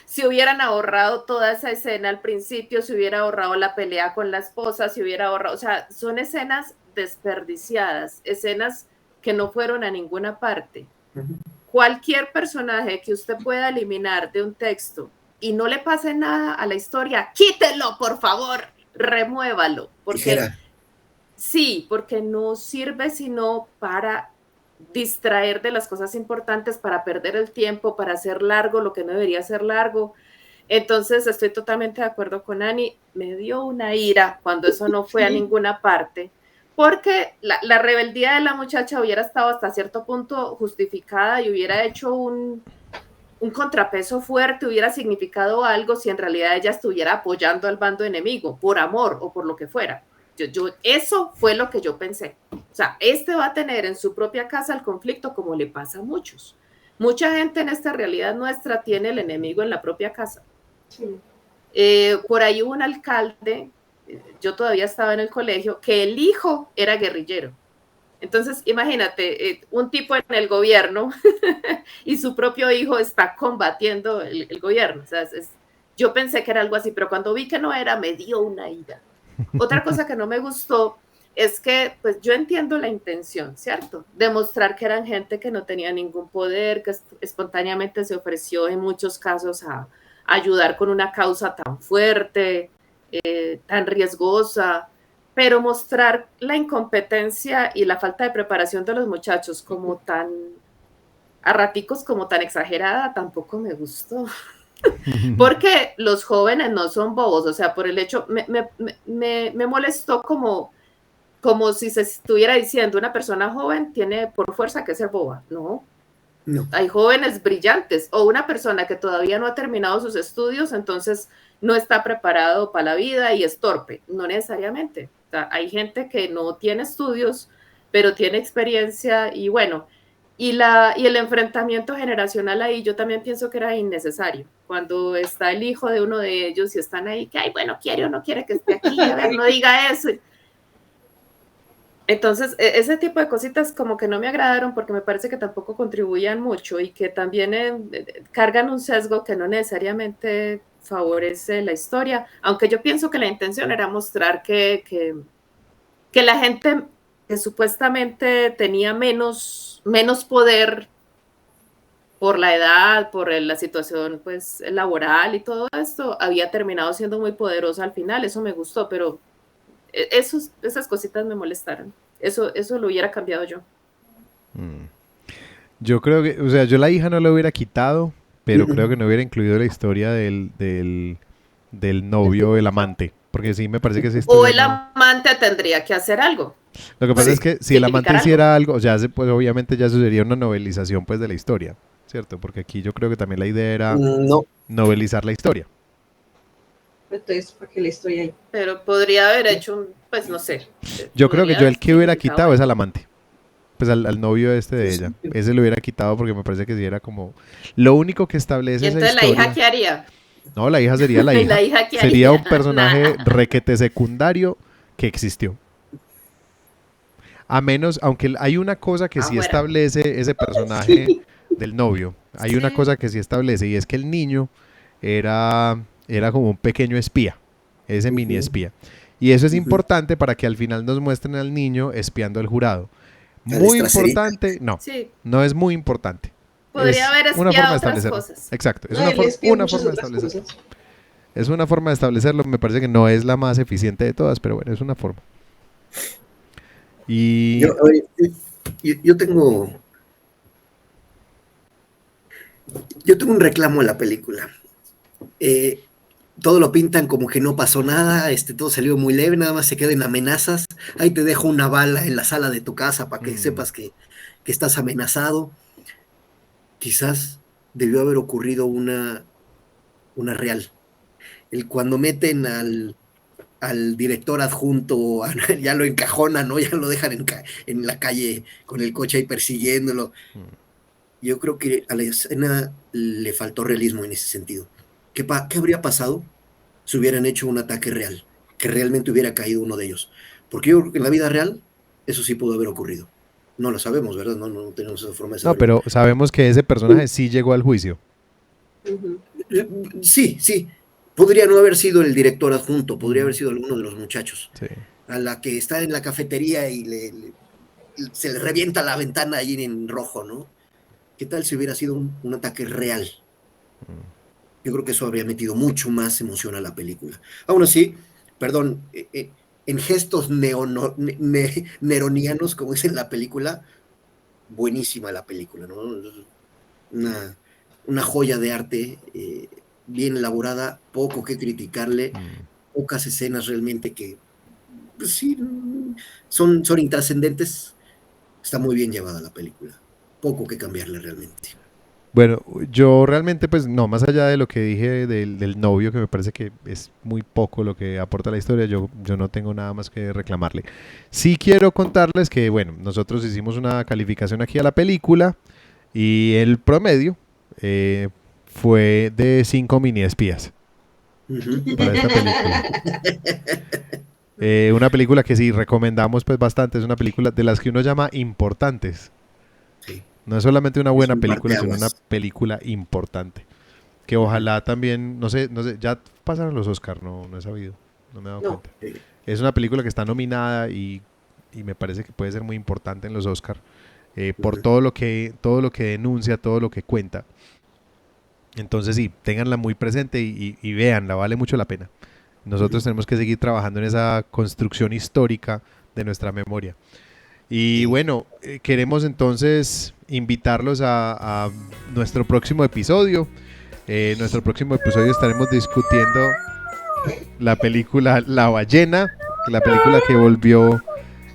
si hubieran ahorrado toda esa escena al principio, si hubiera ahorrado la pelea con la esposa, si hubiera ahorrado, o sea, son escenas desperdiciadas, escenas que no fueron a ninguna parte. Cualquier personaje que usted pueda eliminar de un texto y no le pase nada a la historia, quítelo, por favor, remuévalo, porque sí, porque no sirve sino para distraer de las cosas importantes, para perder el tiempo, para hacer largo lo que no debería ser largo. Entonces estoy totalmente de acuerdo con Ani, me dio una ira cuando eso no fue a ninguna parte, porque la rebeldía de la muchacha hubiera estado hasta cierto punto justificada y hubiera hecho un contrapeso fuerte, hubiera significado algo si en realidad ella estuviera apoyando al bando enemigo, por amor o por lo que fuera. Eso fue lo que yo pensé. O sea, va a tener en su propia casa el conflicto como le pasa a muchos. Mucha gente en esta realidad nuestra tiene el enemigo en la propia casa. Sí. Por ahí hubo un alcalde, yo todavía estaba en el colegio, que el hijo era guerrillero. Entonces, imagínate, un tipo en el gobierno y su propio hijo está combatiendo el gobierno. O sea, yo pensé que era algo así, pero cuando vi que no era, me dio una ira. Otra cosa que no me gustó es que, pues yo entiendo la intención, ¿cierto? Demostrar que eran gente que no tenía ningún poder, que espontáneamente se ofreció en muchos casos a ayudar con una causa tan fuerte, tan riesgosa, pero mostrar la incompetencia y la falta de preparación de los muchachos como tan, a raticos como tan exagerada, tampoco me gustó. Porque los jóvenes no son bobos, o sea, por el hecho, me molestó como si se estuviera diciendo una persona joven tiene por fuerza que ser boba. No. Hay jóvenes brillantes o una persona que todavía no ha terminado sus estudios, entonces no está preparado para la vida y es torpe. No necesariamente. O sea, hay gente que no tiene estudios, pero tiene experiencia y bueno, y el enfrentamiento generacional ahí yo también pienso que era innecesario. Cuando está el hijo de uno de ellos y están ahí, que ay, bueno, quiere o no quiere que esté aquí, a ver, no diga eso. Entonces, ese tipo de cositas como que no me agradaron porque me parece que tampoco contribuían mucho y que también cargan un sesgo que no necesariamente favorece la historia, aunque yo pienso que la intención era mostrar que la gente que supuestamente tenía menos poder por la edad, por la situación pues laboral y todo esto, había terminado siendo muy poderosa al final. Eso me gustó, pero esas cositas me molestaron. Eso lo hubiera cambiado yo. Yo creo que, o sea, yo la hija no la hubiera quitado, pero creo que no hubiera incluido la historia del novio, el amante. Porque sí me parece que esa historia. O el amante tendría que hacer algo. Lo que pasa es que si el amante hiciera algo, o sea, pues obviamente ya eso sería una novelización pues de la historia, ¿cierto? Porque aquí yo creo que también la idea era novelizar la historia. Entonces, ¿para qué la historia ahí? Pero podría haber hecho, pues no sé. Yo creo que yo el que hubiera quitado es al amante. Pues al novio de ella. Ese lo hubiera quitado porque me parece que sí era como... Lo único que establece esa historia... ¿Y entonces la hija qué haría? No, la hija sería la hija. ¿La hija qué sería haría? Un personaje requete secundario que existió. A menos, aunque hay una cosa que sí establece ese personaje del novio. Hay una cosa que sí establece y es que el niño era como un pequeño espía, ese mini espía. Y eso es importante para que al final nos muestren al niño espiando al jurado. Muy importante, no, sí. no es muy importante. Podría haber espiado otras cosas. Exacto, es una forma de establecerlo. Es una forma de establecerlo, me parece que no es la más eficiente de todas, pero bueno, es una forma. Y yo tengo un reclamo en la película. Todo lo pintan como que no pasó nada, todo salió muy leve, nada más se quedan amenazas. Ahí te dejo una bala en la sala de tu casa para que sepas que estás amenazado. Quizás debió haber ocurrido una real. Cuando meten al director adjunto, ya lo encajonan, ¿no? Ya lo dejan en la calle con el coche ahí persiguiéndolo. Yo creo que a la escena le faltó realismo en ese sentido. ¿Qué habría pasado si hubieran hecho un ataque real? Que realmente hubiera caído uno de ellos. Porque yo creo que en la vida real eso sí pudo haber ocurrido. No lo sabemos, ¿verdad? No tenemos esa forma de saberlo. No, pero sabemos que ese personaje sí llegó al juicio. Sí. Podría no haber sido el director adjunto, podría haber sido alguno de los muchachos. Sí. A la que está en la cafetería y se le revienta la ventana ahí en rojo, ¿no? ¿Qué tal si hubiera sido un ataque real? Yo creo que eso habría metido mucho más emoción a la película. Aún así, perdón, en gestos neronianos, como es en la película, buenísima la película, ¿no? Una joya de arte, bien elaborada, poco que criticarle, pocas escenas realmente que, pues sí, son intrascendentes. Está muy bien llevada la película, poco que cambiarle realmente. Bueno, yo realmente, pues no, más allá de lo que dije del novio, que me parece que es muy poco lo que aporta la historia, yo no tengo nada más que reclamarle. Sí quiero contarles que, bueno, nosotros hicimos una calificación aquí a la película y el promedio fue de 5 mini espías para esta película. Una película que sí recomendamos pues bastante, es una película de las que uno llama importantes. Sí. No es solamente una buena película, sino una película importante. Que ojalá también, no sé, ya pasaron los Oscar, no he sabido, no me he dado cuenta. Es una película que está nominada y me parece que puede ser muy importante en los Oscar por todo lo que denuncia, todo lo que cuenta. Entonces sí, ténganla muy presente y véanla, vale mucho la pena. Nosotros tenemos que seguir trabajando en esa construcción histórica de nuestra memoria. Y bueno, queremos entonces invitarlos a nuestro próximo episodio. Nuestro próximo episodio estaremos discutiendo la película La Ballena, la película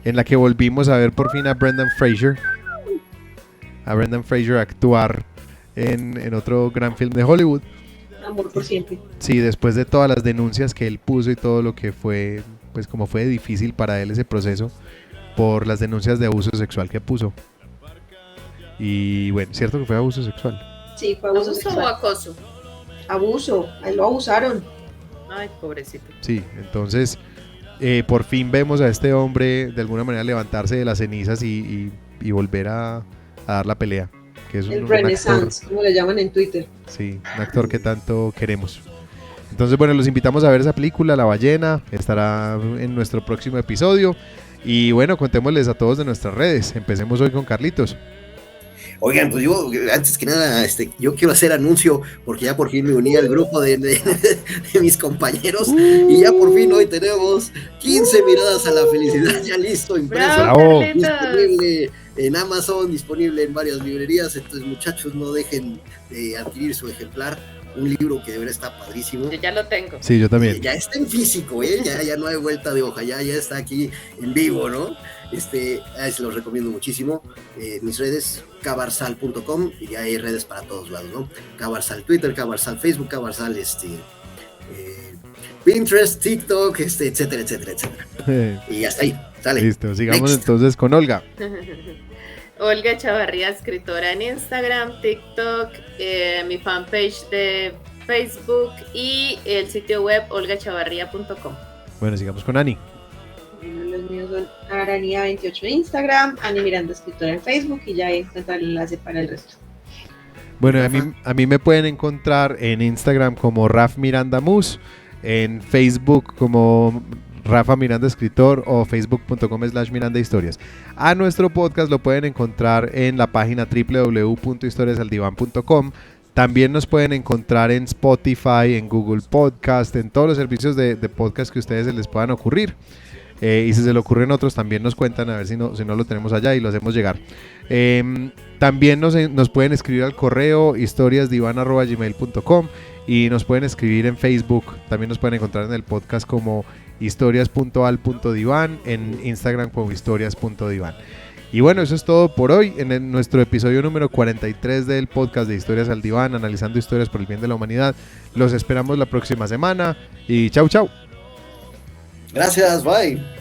en la que volvimos a ver por fin a Brendan Fraser actuar en otro gran film de Hollywood. Amor por siempre. Sí, después de todas las denuncias que él puso y todo lo que fue, pues como fue difícil para él ese proceso por las denuncias de abuso sexual que puso. Y bueno, ¿cierto que fue abuso sexual? Sí, fue abuso sexual. ¿O acoso? Abuso, ahí lo abusaron. Ay, pobrecito. Sí, entonces por fin vemos a este hombre de alguna manera levantarse de las cenizas y volver a dar la pelea. Que es el Renaissance, como le llaman en Twitter. Sí, un actor que tanto queremos. Entonces, bueno, los invitamos a ver esa película, La Ballena. Estará en nuestro próximo episodio. Y bueno, contémosles a todos de nuestras redes. Empecemos hoy con Carlitos. Oigan, pues yo, antes que nada, yo quiero hacer anuncio, porque ya por fin me uní al grupo de mis compañeros, y ya por fin hoy tenemos 15 miradas a la felicidad, ya listo, impreso, ¡Bravo! Disponible en Amazon, disponible en varias librerías. Entonces, muchachos, no dejen de adquirir su ejemplar, un libro que de verdad está padrísimo. Yo ya lo tengo. Sí, yo también. Ya está en físico, ya no hay vuelta de hoja, ya está aquí en vivo, ¿no? Se los recomiendo muchísimo. Mis redes, cabarsal.com, y ya hay redes para todos lados, ¿no? Cabarsal Twitter, Cabarsal Facebook, Cabarsal Pinterest, TikTok, etcétera, etcétera, etcétera. Y hasta ahí, sale. Listo, sigamos entonces con Olga. Olga Chavarría, escritora en Instagram, TikTok, mi fanpage de Facebook y el sitio web olgachavarría.com. Bueno, sigamos con Ani. Los míos son Aranía28 en Instagram, Ani Miranda, escritora en Facebook, y ya ahí está el enlace para el resto. Bueno, Rafa. a mí me pueden encontrar en Instagram como Raf Miranda Mus, en Facebook como Rafa Miranda Escritor o facebook.com/Miranda Historias. A nuestro podcast lo pueden encontrar en la página www.historiasaldiván.com. También nos pueden encontrar en Spotify, en Google Podcast, en todos los servicios de podcast que a ustedes se les puedan ocurrir. Y si se le ocurren otros, también nos cuentan a ver si no lo tenemos allá y lo hacemos llegar. También nos pueden escribir al correo historiasdivan@gmail.com y nos pueden escribir en Facebook. También nos pueden encontrar en el podcast como historias.al.divan, en Instagram como historias.divan. Y bueno, eso es todo por hoy en nuestro episodio número 43 del podcast de Historias al Diván, analizando historias por el bien de la humanidad. Los esperamos la próxima semana y chau chau. Gracias, bye.